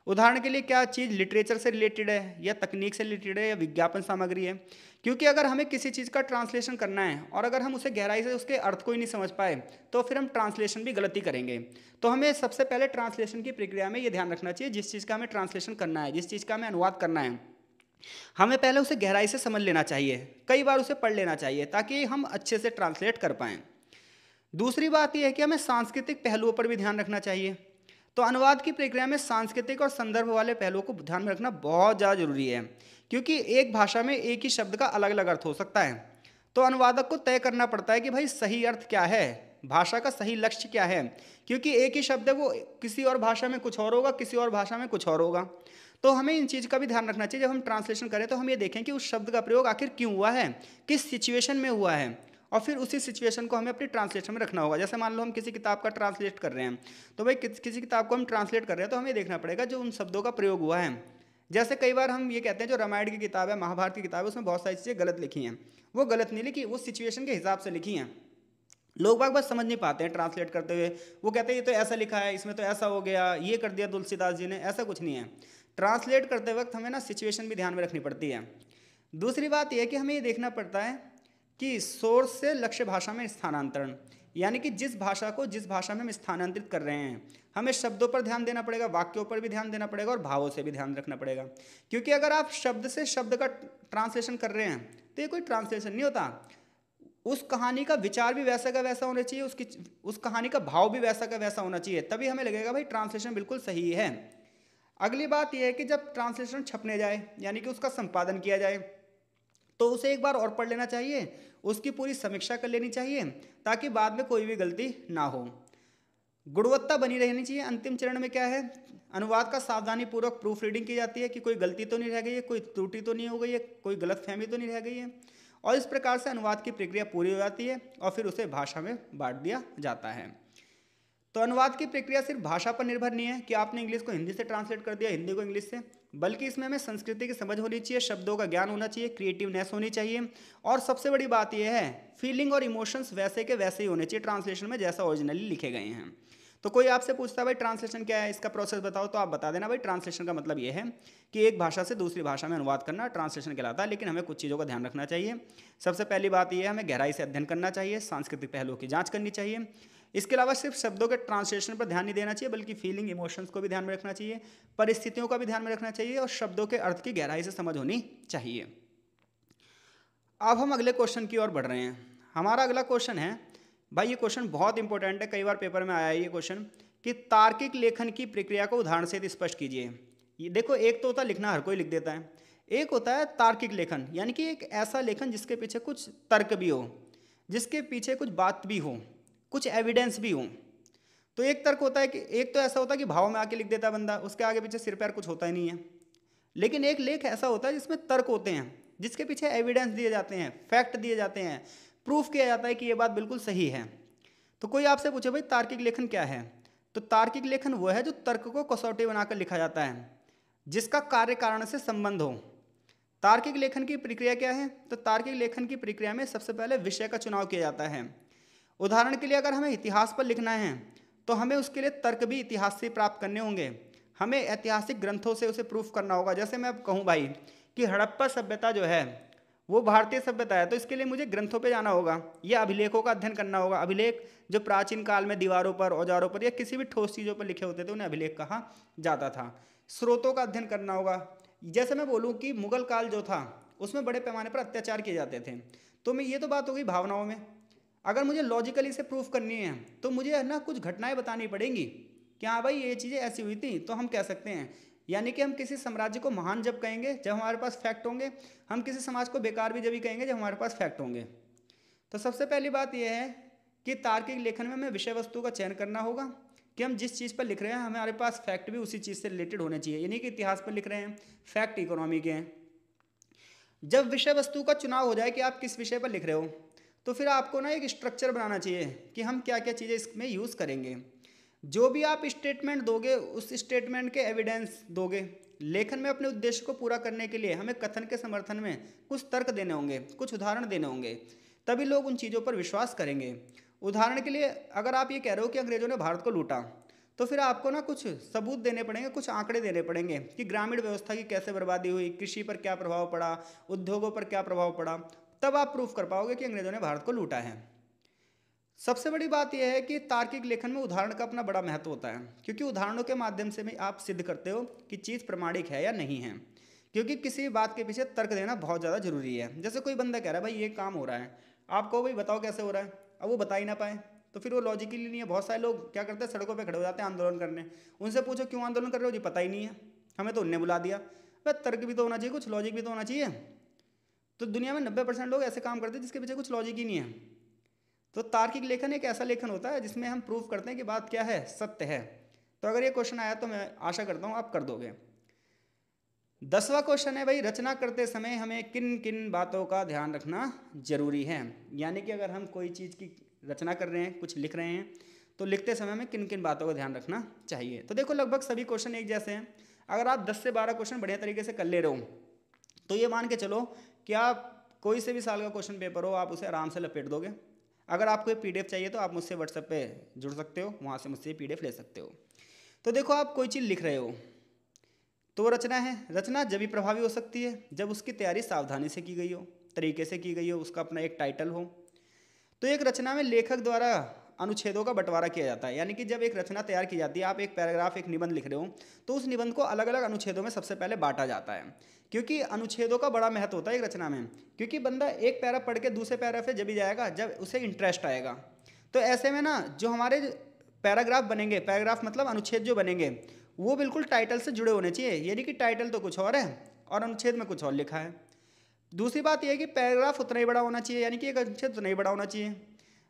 उदाहरण के लिए क्या चीज़ लिटरेचर से रिलेटेड है या तकनीक से रिलेटेड है या विज्ञापन सामग्री है। क्योंकि अगर हमें किसी चीज़ का ट्रांसलेशन करना है और अगर हम उसे गहराई से उसके अर्थ को ही नहीं समझ पाए तो फिर हम ट्रांसलेशन भी गलती करेंगे। तो हमें सबसे पहले ट्रांसलेशन की प्रक्रिया में ये ध्यान रखना चाहिए, जिस चीज़ का हमें ट्रांसलेशन करना है, जिस चीज़ का हमें अनुवाद करना है, हमें पहले उसे गहराई से समझ लेना चाहिए, कई बार उसे पढ़ लेना चाहिए ताकि हम अच्छे से ट्रांसलेट कर पाएँ। दूसरी बात यह है कि हमें सांस्कृतिक पहलुओं पर भी ध्यान रखना चाहिए। तो अनुवाद की प्रक्रिया में सांस्कृतिक और संदर्भ वाले पहलुओं को ध्यान में रखना बहुत ज़्यादा जरूरी है, क्योंकि एक भाषा में एक ही शब्द का अलग अलग अर्थ हो सकता है। तो अनुवादक को तय करना पड़ता है कि भाई सही अर्थ क्या है, भाषा का सही लक्ष्य क्या है, क्योंकि एक ही शब्द है वो किसी और भाषा में कुछ और होगा, किसी और भाषा में कुछ और होगा। तो हमें इन चीज़ का भी ध्यान रखना चाहिए। जब हम ट्रांसलेशन करें तो हम ये देखें कि उस शब्द का प्रयोग आखिर क्यों हुआ है, किस सिचुएशन में हुआ है, और फिर उसी सिचुएशन को हमें अपनी ट्रांसलेशन में रखना होगा। जैसे मान लो हम किसी किताब का ट्रांसलेट कर रहे हैं, तो भाई किसी किताब को हम ट्रांसलेट कर रहे हैं तो हमें देखना पड़ेगा जो उन शब्दों का प्रयोग हुआ है। जैसे कई बार हम ये कहते हैं जो रामायण की किताब है, महाभारत की किताब है, उसमें बहुत सारी चीज़ें गलत लिखी हैं। वो गलत नहीं लिखी, वो सिचुएशन के हिसाब से लिखी हैं। लोग बाग बस समझ नहीं पाते हैं ट्रांसलेट करते हुए, वो कहते हैं ये तो ऐसा लिखा है, इसमें तो ऐसा हो गया, ये कर दिया तुलसीदास जी ने, ऐसा कुछ नहीं है। ट्रांसलेट करते वक्त हमें ना सिचुएशन भी ध्यान में रखनी पड़ती है। दूसरी बात यह है कि हमें ये देखना पड़ता है कि सोर्स से लक्ष्य भाषा में स्थानांतरण, यानी कि जिस भाषा को जिस भाषा में हम स्थानांतरित कर रहे हैं, हमें शब्दों पर ध्यान देना पड़ेगा, वाक्यों पर भी ध्यान देना पड़ेगा और भावों से भी ध्यान रखना पड़ेगा। क्योंकि अगर आप शब्द से शब्द का ट्रांसलेशन कर रहे हैं तो ये कोई ट्रांसलेशन नहीं होता। उस कहानी का विचार भी वैसा का वैसा होना चाहिए, उस कहानी का भाव भी वैसा का वैसा होना चाहिए, तभी हमें लगेगा भाई ट्रांसलेशन बिल्कुल सही है। अगली बात यह है कि जब ट्रांसलेशन छपने जाए यानी कि उसका संपादन किया जाए तो उसे एक बार और पढ़ लेना चाहिए, उसकी पूरी समीक्षा कर लेनी चाहिए ताकि बाद में कोई भी गलती ना हो। गुणवत्ता बनी रहनी चाहिए। अंतिम चरण में क्या है, अनुवाद का सावधानी पूर्वक प्रूफ रीडिंग की जाती है कि कोई गलती तो नहीं रह गई है, कोई त्रुटि तो नहीं हो गई है, कोई गलतफहमी तो नहीं रह गई है, और इस प्रकार से अनुवाद की प्रक्रिया पूरी हो जाती है और फिर उसे भाषा में बांट दिया जाता है। तो अनुवाद की प्रक्रिया सिर्फ भाषा पर निर्भर नहीं है कि आपने इंग्लिश को हिंदी से ट्रांसलेट कर दिया, हिंदी को इंग्लिश से, बल्कि इसमें हमें संस्कृति की समझ होनी चाहिए, शब्दों का ज्ञान होना चाहिए, क्रिएटिवनेस होनी चाहिए, और सबसे बड़ी बात यह है फीलिंग और इमोशंस वैसे के वैसे ही होने चाहिए ट्रांसलेशन में जैसा ओरिजिनली लिखे गए हैं। तो कोई आपसे पूछता है भाई ट्रांसलेशन क्या है, इसका प्रोसेस बताओ, तो आप बता देना भाई ट्रांसलेशन का मतलब ये है कि एक भाषा से दूसरी भाषा में अनुवाद करना ट्रांसलेशन कहलाता है। लेकिन हमें कुछ चीज़ों का ध्यान रखना चाहिए। सबसे पहली बात यह है हमें गहराई से अध्ययन करना चाहिए, सांस्कृतिक पहलुओं की जांच करनी चाहिए। इसके अलावा सिर्फ शब्दों के ट्रांसलेशन पर ध्यान नहीं देना चाहिए, बल्कि फीलिंग इमोशंस को भी ध्यान में रखना चाहिए, परिस्थितियों का भी ध्यान में रखना चाहिए, और शब्दों के अर्थ की गहराई से समझ होनी चाहिए। अब हम अगले क्वेश्चन की ओर बढ़ रहे हैं। हमारा अगला क्वेश्चन है, भाई ये क्वेश्चन बहुत इंपॉर्टेंट है, कई बार पेपर में आया है ये क्वेश्चन, कि तार्किक लेखन की प्रक्रिया को उदाहरण से स्पष्ट कीजिए। ये देखो, एक तो होता है लिखना, हर कोई लिख देता है, एक होता है तार्किक लेखन, यानी कि एक ऐसा लेखन जिसके पीछे कुछ तर्क भी हो, जिसके पीछे कुछ बात भी हो, कुछ एविडेंस भी हो। तो एक तर्क होता है कि एक तो ऐसा होता है कि भाव में आके लिख देता बंदा, उसके आगे पीछे सिर पैर कुछ होता ही नहीं है। लेकिन एक लेख ऐसा होता है जिसमें तर्क होते हैं, जिसके पीछे एविडेंस दिए जाते हैं, फैक्ट दिए जाते हैं, प्रूफ किया जाता है कि ये बात बिल्कुल सही है। तो कोई आपसे पूछे भाई तार्किक लेखन क्या है, तो तार्किक लेखन वो है जो तर्क को कसौटी बनाकर लिखा जाता है, जिसका कार्य कारण से संबंध हो। तार्किक लेखन की प्रक्रिया क्या है, तो तार्किक लेखन की प्रक्रिया में सबसे पहले विषय का चुनाव किया जाता है। उदाहरण के लिए अगर हमें इतिहास पर लिखना है तो हमें उसके लिए तर्क भी इतिहास से प्राप्त करने होंगे, हमें ऐतिहासिक ग्रंथों से उसे प्रूफ करना होगा। जैसे मैं अब कहूँ भाई कि हड़प्पा सभ्यता जो है वो भारतीय सभ्यता है, तो इसके लिए मुझे ग्रंथों पे जाना होगा या अभिलेखों का अध्ययन करना होगा। अभिलेख जो प्राचीन काल में दीवारों पर, औजारों पर या किसी भी ठोस चीज़ों पर लिखे होते थे उन्हें अभिलेख कहा जाता था। स्रोतों का अध्ययन करना होगा। जैसे मैं बोलूँ कि मुगल काल जो था उसमें बड़े पैमाने पर अत्याचार किए जाते थे, तो मैं ये तो बात हो गई भावनाओं में। अगर मुझे लॉजिकली से प्रूफ करनी है तो मुझे है ना कुछ घटनाएं बतानी पड़ेंगी कि हाँ भाई ये चीज़ें ऐसी हुई थी, तो हम कह सकते हैं। यानी कि हम किसी साम्राज्य को महान जब कहेंगे जब हमारे पास फैक्ट होंगे, हम किसी समाज को बेकार भी जब ही कहेंगे जब हमारे पास फैक्ट होंगे। तो सबसे पहली बात यह है कि तार्किक लेखन में हमें विषय वस्तु का चयन करना होगा कि हम जिस चीज़ पर लिख रहे हैं हमारे पास फैक्ट भी उसी चीज़ से रिलेटेड होने चाहिए। यानी कि इतिहास पर लिख रहे हैं, फैक्ट इकोनॉमी के हैं। जब विषय वस्तु का चुनाव हो जाए कि आप किस विषय पर लिख रहे हो, तो फिर आपको ना एक स्ट्रक्चर बनाना चाहिए कि हम क्या क्या चीज़ें इसमें यूज़ करेंगे। जो भी आप स्टेटमेंट दोगे उस स्टेटमेंट के एविडेंस दोगे। लेखन में अपने उद्देश्य को पूरा करने के लिए हमें कथन के समर्थन में कुछ तर्क देने होंगे, कुछ उदाहरण देने होंगे, तभी लोग उन चीज़ों पर विश्वास करेंगे। उदाहरण के लिए अगर आप ये कह रहे हो कि अंग्रेजों ने भारत को लूटा, तो फिर आपको ना कुछ सबूत देने पड़ेंगे, कुछ आंकड़े देने पड़ेंगे कि ग्रामीण व्यवस्था की कैसे बर्बादी हुई, कृषि पर क्या प्रभाव पड़ा, उद्योगों पर क्या प्रभाव पड़ा। तब आप प्रूफ कर पाओगे कि अंग्रेजों ने भारत को लूटा है। सबसे बड़ी बात यह है कि तार्किक लेखन में उदाहरण का अपना बड़ा महत्व होता है, क्योंकि उदाहरणों के माध्यम से भी आप सिद्ध करते हो कि चीज़ प्रमाणिक है या नहीं है। क्योंकि किसी भी बात के पीछे तर्क देना बहुत ज़्यादा जरूरी है। जैसे कोई बंदा कह रहा है भाई ये काम हो रहा है, आप कहो भाई बताओ कैसे हो रहा है, अब वो बता ही ना पाए तो फिर वो लॉजिकली नहीं है। बहुत सारे लोग क्या करते हैं, सड़कों पर खड़े हो जाते हैं आंदोलन करने। उनसे पूछो क्यों आंदोलन कर रहे हो, जी पता ही नहीं है, हमें तो उनने बुला दिया। भाई तर्क भी तो होना चाहिए, कुछ लॉजिक भी तो होना चाहिए। तो दुनिया में 90% लोग ऐसे काम करते हैं जिसके पीछे कुछ लॉजिक ही नहीं है। तो तार्किक लेखन एक ऐसा लेखन होता है जिसमें हम प्रूफ करते हैं कि बात क्या है, सत्य है। तो अगर ये क्वेश्चन आया तो मैं आशा करता हूँ आप कर दोगे। 10वां क्वेश्चन है भाई, रचना करते समय हमें किन किन बातों का ध्यान रखना जरूरी है। यानी कि अगर हम कोई चीज़ की रचना कर रहे हैं, कुछ लिख रहे हैं, तो लिखते समय हमें किन किन बातों का ध्यान रखना चाहिए। तो देखो लगभग सभी क्वेश्चन एक जैसे हैं। अगर आप 10 से 12 क्वेश्चन बढ़िया तरीके से कर ले रहे हो तो ये मान के चलो कि आप कोई से भी साल का क्वेश्चन पेपर हो आप उसे आराम से लपेट दोगे। अगर आपको ये PDF चाहिए तो आप मुझसे व्हाट्सएप पे जुड़ सकते हो, वहाँ से मुझसे PDF ले सकते हो। तो देखो आप कोई चीज़ लिख रहे हो तो वो रचना है। रचना जब भी प्रभावी हो सकती है जब उसकी तैयारी सावधानी से की गई हो, तरीके से की गई हो, उसका अपना एक टाइटल हो। तो एक रचना में लेखक द्वारा अनुच्छेदों का बंटवारा किया जाता है। यानी कि जब एक रचना तैयार की जाती है, आप एक पैराग्राफ, एक निबंध लिख रहे हो, तो उस निबंध को अलग अलग अनुच्छेदों में सबसे पहले बांटा जाता है। क्योंकि अनुच्छेदों का बड़ा महत्व होता है एक रचना में। क्योंकि बंदा एक पैरा पढ़ के दूसरे पैरा पे जब भी जाएगा जब उसे इंटरेस्ट आएगा। तो ऐसे में ना जो हमारे पैराग्राफ बनेंगे, पैराग्राफ मतलब अनुच्छेद जो बनेंगे, वो बिल्कुल टाइटल से जुड़े होने चाहिए। यानी कि टाइटल तो कुछ और है और अनुच्छेद में कुछ और लिखा है। दूसरी बात यह है कि पैराग्राफ उतना ही बड़ा होना चाहिए, यानी कि एक अनुच्छेद उतना ही बड़ा होना चाहिए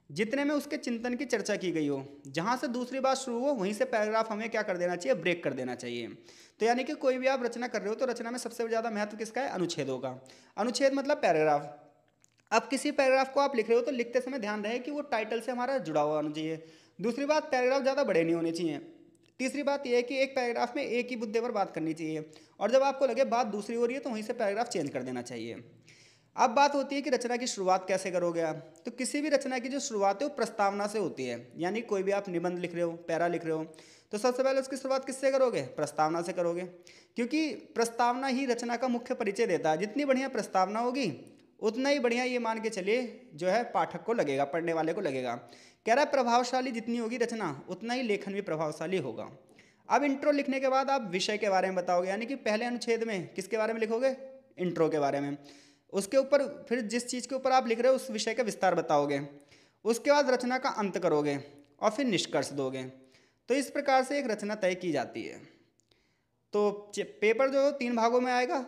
जितने में उसके चिंतन की चर्चा की गई हो। जहाँ से दूसरी बात शुरू हो वहीं से पैराग्राफ हमें क्या कर देना चाहिए, ब्रेक कर देना चाहिए। तो यानी कि कोई भी आप रचना कर रहे हो तो रचना में सबसे ज़्यादा महत्व किसका है, अनुच्छेदों का। अनुच्छेद मतलब पैराग्राफ। अब किसी पैराग्राफ को आप लिख रहे हो तो लिखते समय ध्यान रहे कि वो टाइटल से हमारा जुड़ा हुआ होना चाहिए। दूसरी बात, पैराग्राफ ज़्यादा बड़े नहीं होने चाहिए। तीसरी बात यह है कि एक पैराग्राफ में एक ही मुद्दे पर बात करनी चाहिए और जब आपको लगे बात दूसरी हो रही है तो वहीं से पैराग्राफ चेंज कर देना चाहिए। अब बात होती है कि रचना की शुरुआत कैसे करोगे आप। तो किसी भी रचना की जो शुरुआत है वो प्रस्तावना से होती है। यानी कोई भी आप निबंध लिख रहे हो, पैरा लिख रहे हो, तो सबसे पहले उसकी शुरुआत किससे करोगे, प्रस्तावना से करोगे। क्योंकि प्रस्तावना ही रचना का मुख्य परिचय देता है। जितनी बढ़िया प्रस्तावना होगी उतना ही बढ़िया ये मान के चलिए जो है पाठक को लगेगा, पढ़ने वाले को लगेगा। कह रहा है प्रभावशाली जितनी होगी रचना उतना ही लेखन भी प्रभावशाली होगा। अब इंट्रो लिखने के बाद आप विषय के बारे में बताओगे। यानी कि पहले अनुच्छेद में किसके बारे में लिखोगे, इंट्रो के बारे में। उसके ऊपर फिर जिस चीज़ के ऊपर आप लिख रहे हो उस विषय का विस्तार बताओगे। उसके बाद रचना का अंत करोगे और फिर निष्कर्ष दोगे। तो इस प्रकार से एक रचना तय की जाती है। तो पेपर जो 3 भागों में आएगा।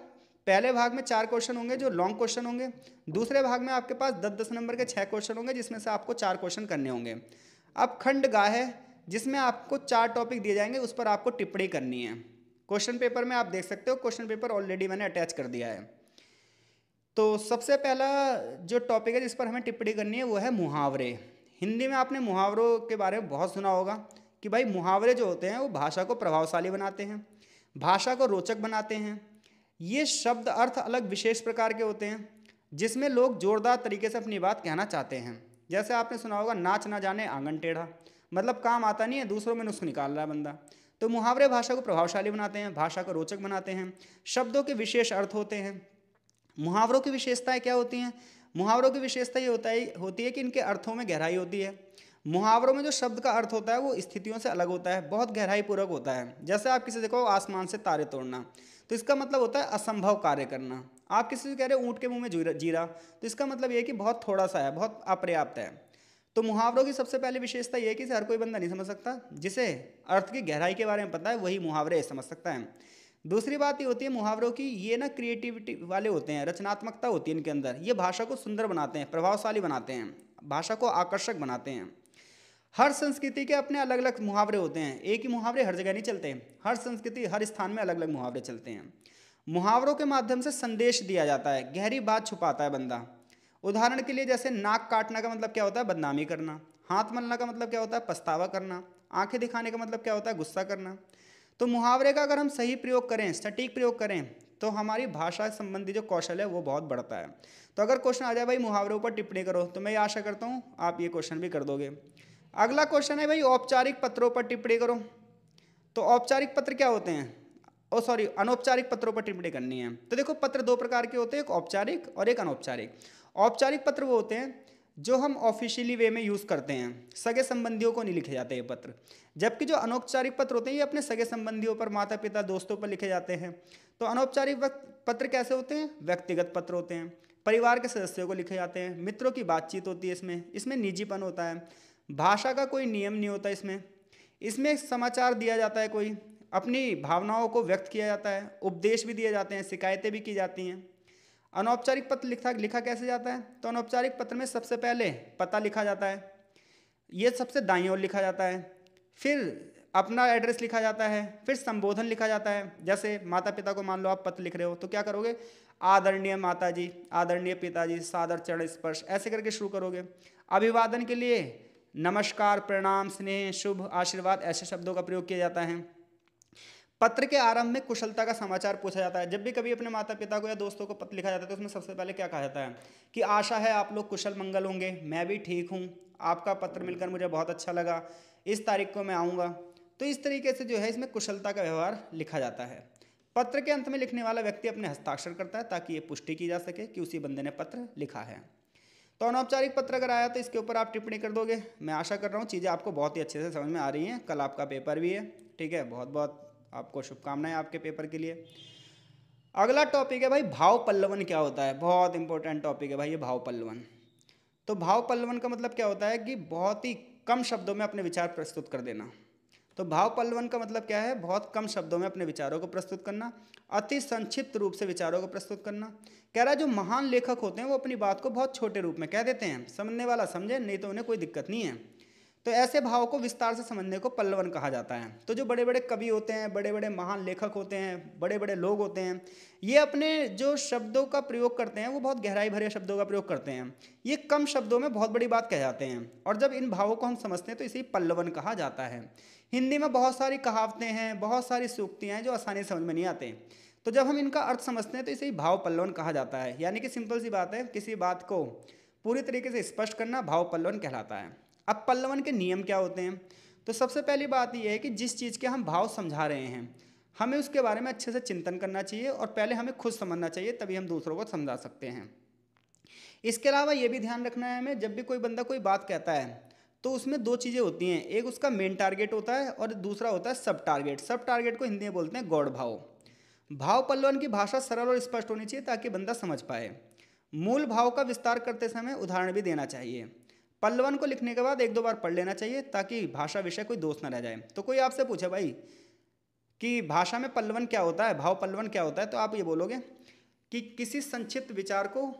पहले भाग में 4 क्वेश्चन होंगे जो लॉन्ग क्वेश्चन होंगे। दूसरे भाग में आपके पास 10-10 नंबर के 6 क्वेश्चन होंगे जिसमें से आपको 4 क्वेश्चन करने होंगे। अब खंड गा है जिसमें आपको 4 टॉपिक दिए जाएंगे, उस पर आपको टिप्पणी करनी है। क्वेश्चन पेपर में आप देख सकते हो, क्वेश्चन पेपर ऑलरेडी मैंने अटैच कर दिया है। तो सबसे पहला जो टॉपिक है जिस पर हमें टिप्पणी करनी है वो है मुहावरे। हिंदी में आपने मुहावरों के बारे में बहुत सुना होगा कि भाई मुहावरे जो होते हैं वो भाषा को प्रभावशाली बनाते हैं, भाषा को रोचक बनाते हैं। ये शब्द अर्थ अलग विशेष प्रकार के होते हैं जिसमें लोग जोरदार तरीके से अपनी बात कहना चाहते हैं। जैसे आपने सुना होगा, नाच ना जाने आंगन टेढ़ा, मतलब काम आता नहीं है, दूसरों में नुस्ख निकाल रहा है बंदा। तो मुहावरे भाषा को प्रभावशाली बनाते हैं, भाषा को रोचक बनाते हैं, शब्दों के विशेष अर्थ होते हैं। मुहावरों की विशेषताएं क्या होती हैं? मुहावरों की विशेषता ये होती है कि इनके अर्थों में गहराई होती है। मुहावरों में जो शब्द का अर्थ होता है वो स्थितियों से अलग होता है, बहुत गहराई पूर्वक होता है। जैसे आप किसी से कहो आसमान से तारे तोड़ना, तो इसका मतलब होता है असंभव कार्य करना। आप किसी से कह रहे हो ऊँट के मुंह में जीरा, तो इसका मतलब ये है कि बहुत थोड़ा सा है, बहुत अपर्याप्त है। तो मुहावरों की सबसे पहली विशेषता ये है कि इसे हर कोई बंदा नहीं समझ सकता। जिसे अर्थ की गहराई के बारे में पता है वही मुहावरे समझ सकता है। दूसरी बात ये होती है मुहावरों की, ये ना क्रिएटिविटी वाले होते हैं, रचनात्मकता होती है इनके अंदर। ये भाषा को सुंदर बनाते हैं, प्रभावशाली बनाते हैं, भाषा को आकर्षक बनाते हैं। हर संस्कृति के अपने अलग अलग मुहावरे होते हैं, एक ही मुहावरे हर जगह नहीं चलते। हर संस्कृति हर स्थान में अलग अलग मुहावरे चलते हैं। मुहावरों के माध्यम से संदेश दिया जाता है, गहरी बात छुपाता है बंदा। उदाहरण के लिए जैसे नाक काटना का मतलब क्या होता है? बदनामी करना। हाथ मलना का मतलब क्या होता है? पछतावा करना। आंखें दिखाने का मतलब क्या होता है? गुस्सा करना। तो मुहावरे का अगर हम सही प्रयोग करें, सटीक प्रयोग करें, तो हमारी भाषा संबंधी जो कौशल है वो बहुत बढ़ता है। तो अगर क्वेश्चन आ जाए भाई मुहावरों पर टिप्पणी करो, तो मैं ये आशा करता हूँ आप ये क्वेश्चन भी कर दोगे। अगला क्वेश्चन है भाई औपचारिक पत्रों पर टिप्पणी करो। तो औपचारिक पत्र क्या होते हैं? अनौपचारिक पत्रों पर टिप्पणी करनी है। तो देखो, पत्र 2 प्रकार के होते हैं, एक औपचारिक और एक अनौपचारिक। औपचारिक पत्र वो होते हैं जो हम ऑफिशियली वे में यूज़ करते हैं, सगे संबंधियों को नहीं लिखे जाते ये पत्र। जबकि जो अनौपचारिक पत्र होते हैं ये अपने सगे संबंधियों पर, माता पिता दोस्तों पर लिखे जाते हैं। तो अनौपचारिक पत्र कैसे होते हैं? व्यक्तिगत पत्र होते हैं, परिवार के सदस्यों को लिखे जाते हैं, मित्रों की बातचीत होती है इसमें निजीपन होता है, भाषा का कोई नियम नहीं होता इसमें समाचार दिया जाता है, कोई अपनी भावनाओं को व्यक्त किया जाता है, उपदेश भी दिए जाते हैं, शिकायतें भी की जाती हैं। अनौपचारिक पत्र लिखा कैसे जाता है? तो अनौपचारिक पत्र में सबसे पहले पता लिखा जाता है, ये सबसे दाईं ओर लिखा जाता है, फिर अपना एड्रेस लिखा जाता है, फिर संबोधन लिखा जाता है। जैसे माता पिता को मान लो आप पत्र लिख रहे हो, तो क्या करोगे? आदरणीय माता जी, आदरणीय पिताजी, सादर चरण स्पर्श, ऐसे करके शुरू करोगे। अभिवादन के लिए नमस्कार, प्रणाम, स्नेह, शुभ, आशीर्वाद, ऐसे शब्दों का प्रयोग किया जाता है। पत्र के आरंभ में कुशलता का समाचार पूछा जाता है। जब भी कभी अपने माता पिता को या दोस्तों को पत्र लिखा जाता है तो उसमें सबसे पहले क्या कहा जाता है कि आशा है आप लोग कुशल मंगल होंगे, मैं भी ठीक हूँ, आपका पत्र मिलकर मुझे बहुत अच्छा लगा, इस तारीख को मैं आऊँगा। तो इस तरीके से जो है इसमें कुशलता का व्यवहार लिखा जाता है। पत्र के अंत में लिखने वाला व्यक्ति अपने हस्ताक्षर करता है ताकि ये पुष्टि की जा सके कि उसी बंदे ने पत्र लिखा है। तो अनौपचारिक पत्र अगर आया तो इसके ऊपर आप टिप्पणी कर दोगे। मैं आशा कर रहा हूँ चीज़ें आपको बहुत ही अच्छे से समझ में आ रही हैं। कल आपका पेपर भी है, ठीक है। बहुत बहुत आपको शुभकामनाएं आपके पेपर के लिए। अगला टॉपिक है भाई भाव पल्लवन क्या होता है? बहुत इंपॉर्टेंट टॉपिक है भाई ये भाव पल्लवन। तो भाव पल्लवन का मतलब क्या होता है कि बहुत ही कम शब्दों में अपने विचार प्रस्तुत कर देना। तो भाव पल्लवन का मतलब क्या है? बहुत कम शब्दों में अपने विचारों को प्रस्तुत करना, अति संक्षिप्त रूप से विचारों को प्रस्तुत करना। कह रहा है जो महान लेखक होते हैं वो अपनी बात को बहुत छोटे रूप में कह देते हैं, समझने वाला समझे, नहीं तो उन्हें कोई दिक्कत नहीं है। तो ऐसे भाव को विस्तार से समझने को पल्लवन कहा जाता है। तो जो बड़े बड़े कवि होते हैं, बड़े बड़े महान लेखक होते हैं, बड़े बड़े लोग होते हैं, ये अपने जो शब्दों का प्रयोग करते हैं वो बहुत गहराई भरे शब्दों का प्रयोग करते हैं। ये कम शब्दों में बहुत बड़ी बात कह जाते हैं, और जब इन भावों को हम समझते हैं तो इसे पल्लवन कहा जाता है। हिंदी में बहुत सारी कहावतें हैं, बहुत सारी सूक्तियाँ हैं जो आसानी से समझ में नहीं आते। तो जब हम इनका अर्थ समझते हैं तो इसे भाव पल्लवन कहा जाता है। यानी कि सिंपल सी बात है, किसी बात को पूरी तरीके से स्पष्ट करना भाव पल्लवन कहलाता है। अब पल्लवन के नियम क्या होते हैं? तो सबसे पहली बात यह है कि जिस चीज़ के हम भाव समझा रहे हैं हमें उसके बारे में अच्छे से चिंतन करना चाहिए, और पहले हमें खुद समझना चाहिए, तभी हम दूसरों को समझा सकते हैं। इसके अलावा ये भी ध्यान रखना है हमें, जब भी कोई बंदा कोई बात कहता है तो उसमें 2 चीज़ें होती हैं, एक उसका मेन टारगेट होता है और दूसरा होता है सब टारगेट। सब टारगेट को हिंदी में बोलते हैं गौड़ भाव। भाव पल्लवन की भाषा सरल और स्पष्ट होनी चाहिए ताकि बंदा समझ पाए। मूल भाव का विस्तार करते समय उदाहरण भी देना चाहिए। पल्लवन को लिखने के बाद 1-2 बार पढ़ लेना चाहिए ताकि भाषा विषय कोई दोष न रह जाए। तो कोई आपसे पूछे भाई कि भाषा में पल्लवन क्या होता है, भाव पल्लवन क्या होता है, तो आप ये बोलोगे कि किसी संक्षिप्त विचार को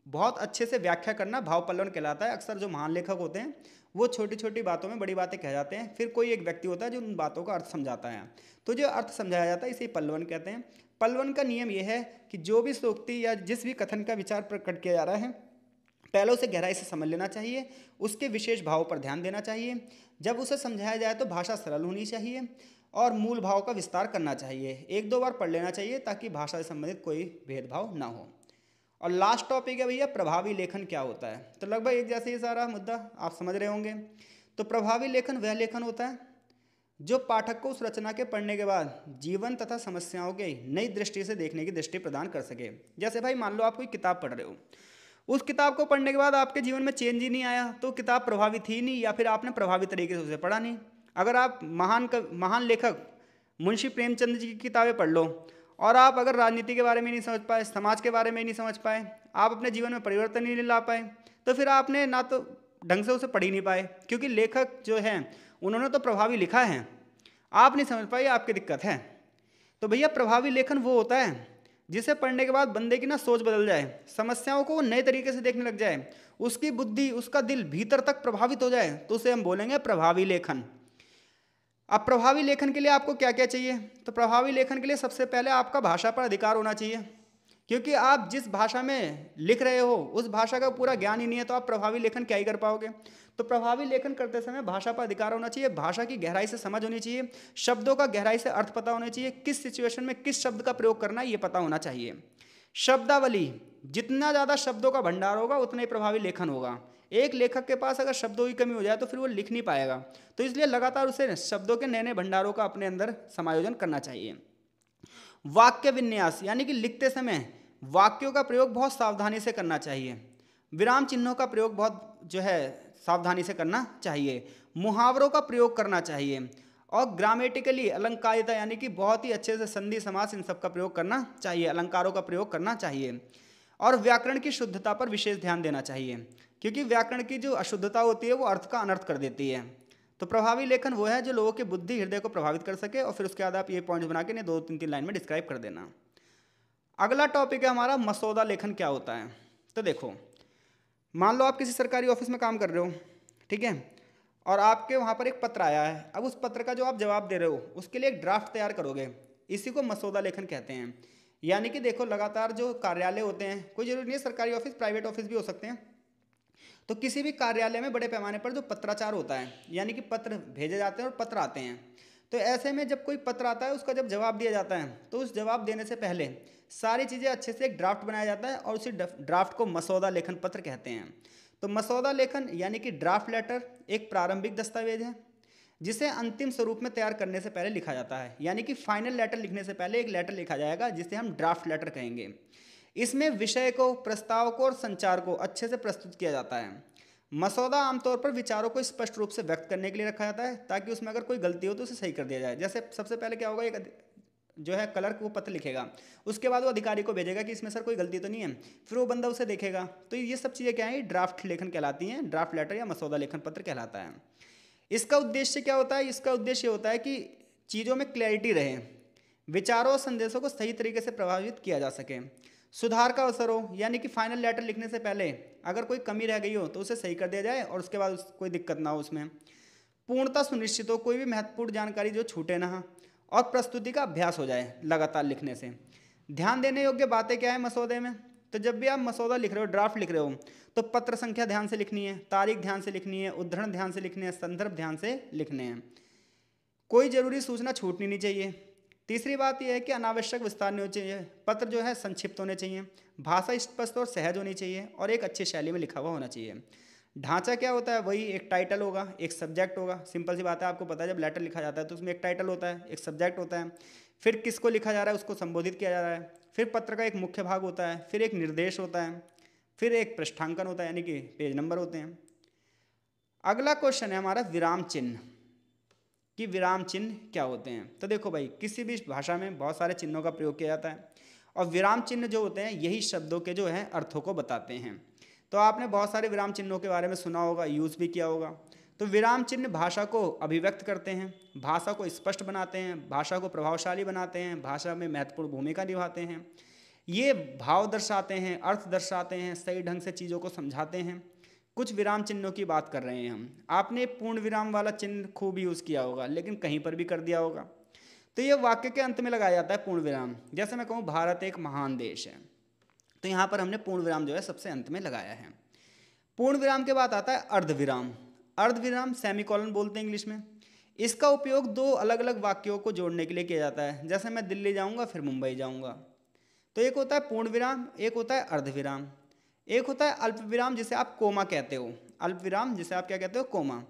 बहुत अच्छे से व्याख्या करना भाव पल्लवन कहलाता है। अक्सर जो महान लेखक होते हैं वो छोटी छोटी बातों में बड़ी बातें कह जाते हैं। फिर कोई एक व्यक्ति होता है जो उन बातों का अर्थ समझाता है, तो जो अर्थ समझाया जाता है इसे पल्लवन कहते हैं। पल्लवन का नियम यह है कि जो भी सूक्ति या जिस भी कथन का विचार प्रकट किया जा रहा है, पहले उसे गहराई से समझ लेना चाहिए, उसके विशेष भावों पर ध्यान देना चाहिए। जब उसे समझाया जाए तो भाषा सरल होनी चाहिए और मूल भाव का विस्तार करना चाहिए। एक दो बार पढ़ लेना चाहिए ताकि भाषा से संबंधित कोई भेदभाव ना हो। और लास्ट टॉपिक है भैया, प्रभावी लेखन क्या होता है। तो लगभग एक जैसे ही सारा मुद्दा आप समझ रहे होंगे। तो प्रभावी लेखन वह लेखन होता है जो पाठक को उस रचना के पढ़ने के बाद जीवन तथा समस्याओं के नई दृष्टि से देखने की दृष्टि प्रदान कर सके। जैसे भाई मान लो आप कोई किताब पढ़ रहे हो, उस किताब को पढ़ने के बाद आपके जीवन में चेंज ही नहीं आया तो किताब प्रभावी थी नहीं, या फिर आपने प्रभावी तरीके से उसे पढ़ा नहीं। अगर आप महान लेखक मुंशी प्रेमचंद जी की किताबें पढ़ लो और आप अगर राजनीति के बारे में नहीं समझ पाए, समाज के बारे में नहीं समझ पाए, आप अपने जीवन में परिवर्तन नहीं ला पाए, तो फिर आपने ना तो ढंग से उसे पढ़ ही नहीं पाए, क्योंकि लेखक जो हैं उन्होंने तो प्रभावी लिखा है, आप नहीं समझ पाए, आपकी दिक्कत है। तो भैया प्रभावी लेखन वो होता है जिसे पढ़ने के बाद बंदे की ना सोच बदल जाए, समस्याओं को नए तरीके से देखने लग जाए, उसकी बुद्धि उसका दिल भीतर तक प्रभावित हो जाए, तो उसे हम बोलेंगे प्रभावी लेखन। अब प्रभावी लेखन के लिए आपको क्या क्या चाहिए। तो प्रभावी लेखन के लिए सबसे पहले आपका भाषा पर अधिकार होना चाहिए, क्योंकि आप जिस भाषा में लिख रहे हो उस भाषा का पूरा ज्ञान ही नहीं है तो आप प्रभावी लेखन क्या ही कर पाओगे। तो प्रभावी लेखन करते समय भाषा पर अधिकार होना चाहिए, भाषा की गहराई से समझ होनी चाहिए, शब्दों का गहराई से अर्थ पता होना चाहिए, किस सिचुएशन में किस शब्द का प्रयोग करना है ये पता होना चाहिए। शब्दावली, जितना ज़्यादा शब्दों का भंडार होगा उतना ही प्रभावी लेखन होगा। एक लेखक के पास अगर शब्दों की कमी हो जाए तो फिर वो लिख नहीं पाएगा, तो इसलिए लगातार उसे शब्दों के नए नए भंडारों का अपने अंदर समायोजन करना चाहिए। वाक्य विन्यास, यानी कि लिखते समय वाक्यों का प्रयोग बहुत सावधानी से करना चाहिए, विराम चिन्हों का प्रयोग बहुत जो है सावधानी से करना चाहिए, मुहावरों का प्रयोग करना चाहिए, और ग्रामेटिकली अलंकारिता यानी कि बहुत ही अच्छे से संधि समास इन सब का प्रयोग करना चाहिए, अलंकारों का प्रयोग करना चाहिए, और व्याकरण की शुद्धता पर विशेष ध्यान देना चाहिए, क्योंकि व्याकरण की जो अशुद्धता होती है वो अर्थ का अनर्थ कर देती है। तो प्रभावी लेखन वो है जो लोगों की बुद्धि हृदय को प्रभावित कर सके, और फिर उसके बाद आप ये पॉइंट्स बना के 2-3 लाइन में डिस्क्राइब कर देना। अगला टॉपिक है हमारा मसौदा लेखन क्या होता है। तो देखो, मान लो आप किसी सरकारी ऑफिस में काम कर रहे हो, ठीक है, और आपके वहाँ पर एक पत्र आया है। अब उस पत्र का जो आप जवाब दे रहे हो उसके लिए एक ड्राफ्ट तैयार करोगे, इसी को मसौदा लेखन कहते हैं। यानी कि देखो, लगातार जो कार्यालय होते हैं, कोई जरूरी नहीं है सरकारी ऑफिस, प्राइवेट ऑफिस भी हो सकते हैं, तो किसी भी कार्यालय में बड़े पैमाने पर जो पत्राचार होता है, यानी कि पत्र भेजे जाते हैं और पत्र आते हैं, तो ऐसे में जब कोई पत्र आता है उसका जब जवाब दिया जाता है तो उस जवाब देने से पहले सारी चीज़ें अच्छे से एक ड्राफ्ट बनाया जाता है और उसी ड्राफ्ट को मसौदा लेखन पत्र कहते हैं। तो मसौदा लेखन यानी कि ड्राफ्ट लेटर एक प्रारंभिक दस्तावेज है जिसे अंतिम स्वरूप में तैयार करने से पहले लिखा जाता है, यानी कि फाइनल लेटर लिखने से पहले एक लेटर लिखा जाएगा जिसे हम ड्राफ्ट लेटर कहेंगे। इसमें विषय को, प्रस्ताव को और संचार को अच्छे से प्रस्तुत किया जाता है। मसौदा आमतौर पर विचारों को स्पष्ट रूप से व्यक्त करने के लिए रखा जाता है ताकि उसमें अगर कोई गलती हो तो उसे सही कर दिया जाए। जैसे सबसे पहले क्या होगा, एक जो है क्लर्क वो पत्र लिखेगा, उसके बाद वो अधिकारी को भेजेगा कि इसमें सर कोई गलती तो नहीं है, फिर वो बंदा उसे देखेगा। तो ये सब चीज़ें क्या है, ड्राफ्ट लेखन कहलाती हैं, ड्राफ्ट लेटर या मसौदा लेखन पत्र कहलाता है। इसका उद्देश्य क्या होता है, इसका उद्देश्य होता है कि चीज़ों में क्लैरिटी रहे, विचारों और संदेशों को सही तरीके से प्रभावित किया जा सके, सुधार का अवसर हो, यानी कि फाइनल लेटर लिखने से पहले अगर कोई कमी रह गई हो तो उसे सही कर दिया जाए और उसके बाद कोई दिक्कत ना हो उसमें। पूर्णता सुनिश्चित हो, कोई भी महत्वपूर्ण जानकारी जो छूटे ना, और प्रस्तुति का अभ्यास हो जाए लगातार लिखने से। ध्यान देने योग्य बातें क्या है मसौदे में, तो जब भी आप मसौदा लिख रहे हो, ड्राफ्ट लिख रहे हो, तो पत्र संख्या ध्यान से लिखनी है, तारीख ध्यान से लिखनी है, उद्धरण ध्यान से लिखने हैं, संदर्भ ध्यान से लिखने हैं, कोई जरूरी सूचना छूटनी नहीं चाहिए। तीसरी बात यह है कि अनावश्यक विस्तार नहीं होना चाहिए, पत्र जो है संक्षिप्त होने चाहिए, भाषा स्पष्ट और सहज होनी चाहिए, और एक अच्छी शैली में लिखा हुआ होना चाहिए। ढांचा क्या होता है, वही एक टाइटल होगा, एक सब्जेक्ट होगा, सिंपल सी बात है, आपको पता है जब लेटर लिखा जाता है तो उसमें एक टाइटल होता है, एक सब्जेक्ट होता है, फिर किसको लिखा जा रहा है उसको संबोधित किया जा रहा है, फिर पत्र का एक मुख्य भाग होता है, फिर एक निर्देश होता है, फिर एक पृष्ठांकन होता है यानी कि पेज नंबर होते हैं। अगला क्वेश्चन है हमारा विराम चिन्ह, कि विराम चिन्ह क्या होते हैं। तो देखो भाई, किसी भी भाषा में बहुत सारे चिन्हों का प्रयोग किया जाता है, और विराम चिन्ह जो होते हैं यही शब्दों के जो हैं अर्थों को बताते हैं। तो आपने बहुत सारे विराम चिन्हों के बारे में सुना होगा, यूज़ भी किया होगा। तो विराम चिन्ह भाषा को अभिव्यक्त करते हैं, भाषा को स्पष्ट बनाते हैं, भाषा को प्रभावशाली बनाते हैं, भाषा में महत्वपूर्ण भूमिका निभाते हैं। ये भाव दर्शाते हैं, अर्थ दर्शाते हैं, सही ढंग से चीज़ों को समझाते हैं, कुछ विराम चिन्हों की बात कर रहे हैं हम। आपने पूर्ण विराम वाला चिन्ह खूब यूज़ किया होगा, लेकिन कहीं पर भी कर दिया होगा। तो ये वाक्य के अंत में लगाया जाता है पूर्ण विराम। जैसे मैं कहूँ भारत एक महान देश है, तो यहाँ पर हमने पूर्ण विराम जो है सबसे अंत में लगाया है। पूर्ण विराम के बाद आता है अर्धविराम। अर्धविराम सेमीकोलन बोलते हैं इंग्लिश में। इसका उपयोग दो अलग अलग वाक्यों को जोड़ने के लिए किया जाता है। जैसे मैं दिल्ली जाऊंगा फिर मुंबई जाऊंगा, तो एक होता है पूर्ण विराम, एक होता है अर्धविराम। एक होता है अल्प विराम जिसे आप कोमा कहते हो। अल्प विराम जिसे आप क्या कहते हो, कोमा।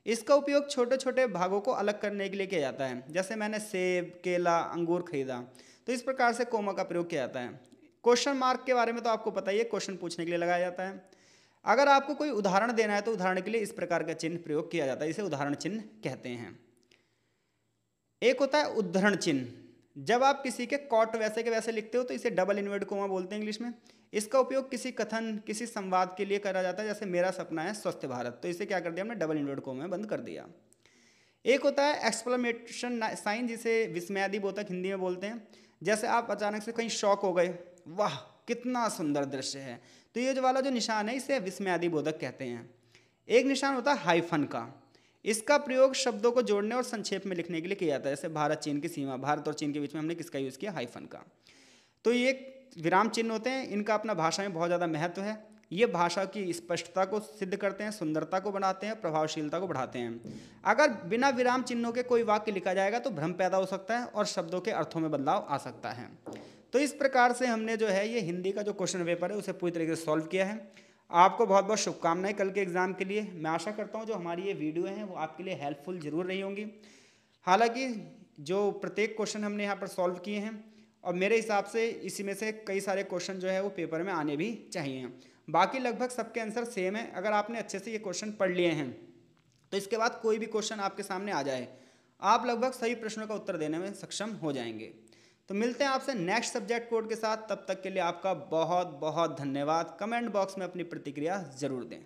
इसका उपयोग छोटे छोटे भागों को अलग करने के लिए किया जाता है। जैसे मैंने सेब, केला, अंगूर खरीदा, तो इस प्रकार से कोमा का प्रयोग किया जाता है। क्वेश्चन मार्क के बारे में तो आपको पता ही है, क्वेश्चन पूछने के लिए लगाया जाता है। अगर आपको कोई उदाहरण देना है तो उदाहरण के लिए इस प्रकार का चिन्ह प्रयोग किया जाता है, इसे उदाहरण चिन्ह कहते हैं। एक होता है उद्धरण चिन्ह। जब आप किसी के कॉट वैसे के वैसे लिखते हो तो इसे डबल इन्वर्ट कोमा बोलते हैं इंग्लिश में। इसका उपयोग किसी कथन, किसी संवाद के लिए करा जाता है। जैसे मेरा सपना है स्वस्थ भारत, तो इसे क्या कर दिया हमने, डबल इन्वर्ट कोमा में बंद कर दिया। एक होता है एक्सक्लेमेशन साइन, जिसे विस्मयादिबोधक हिंदी में बोलते हैं। जैसे आप अचानक से कहीं शॉक हो गए, वाह कितना सुंदर दृश्य है, तो ये जो वाला जो निशान है इसे विस्मयादिबोधक कहते हैं। एक निशान होता है हाइफन का। इसका प्रयोग शब्दों को जोड़ने और संक्षेप में लिखने के लिए किया जाता है। जैसे भारत चीन की सीमा, भारत और चीन के बीच में हमने किसका यूज़ किया, हाइफन का। तो ये विराम चिन्ह होते हैं, इनका अपना भाषा में बहुत ज़्यादा महत्व है। ये भाषा की स्पष्टता को सिद्ध करते हैं, सुंदरता को बढ़ाते हैं, प्रभावशीलता को बढ़ाते हैं। अगर बिना विराम चिन्हों के कोई वाक्य लिखा जाएगा तो भ्रम पैदा हो सकता है और शब्दों के अर्थों में बदलाव आ सकता है। तो इस प्रकार से हमने जो है ये हिंदी का जो क्वेश्चन पेपर है उसे पूरी तरीके से सॉल्व किया है। आपको बहुत बहुत शुभकामनाएं कल के एग्ज़ाम के लिए। मैं आशा करता हूँ जो हमारी ये वीडियो है वो आपके लिए हेल्पफुल जरूर रही होंगी। हालांकि जो प्रत्येक क्वेश्चन हमने यहाँ पर सॉल्व किए हैं, और मेरे हिसाब से इसी में से कई सारे क्वेश्चन जो है वो पेपर में आने भी चाहिए। बाकी लगभग सबके आंसर सेम है। अगर आपने अच्छे से ये क्वेश्चन पढ़ लिए हैं तो इसके बाद कोई भी क्वेश्चन आपके सामने आ जाए, आप लगभग सही प्रश्नों का उत्तर देने में सक्षम हो जाएंगे। तो मिलते हैं आपसे नेक्स्ट सब्जेक्ट कोड के साथ। तब तक के लिए आपका बहुत बहुत धन्यवाद। कमेंट बॉक्स में अपनी प्रतिक्रिया ज़रूर दें।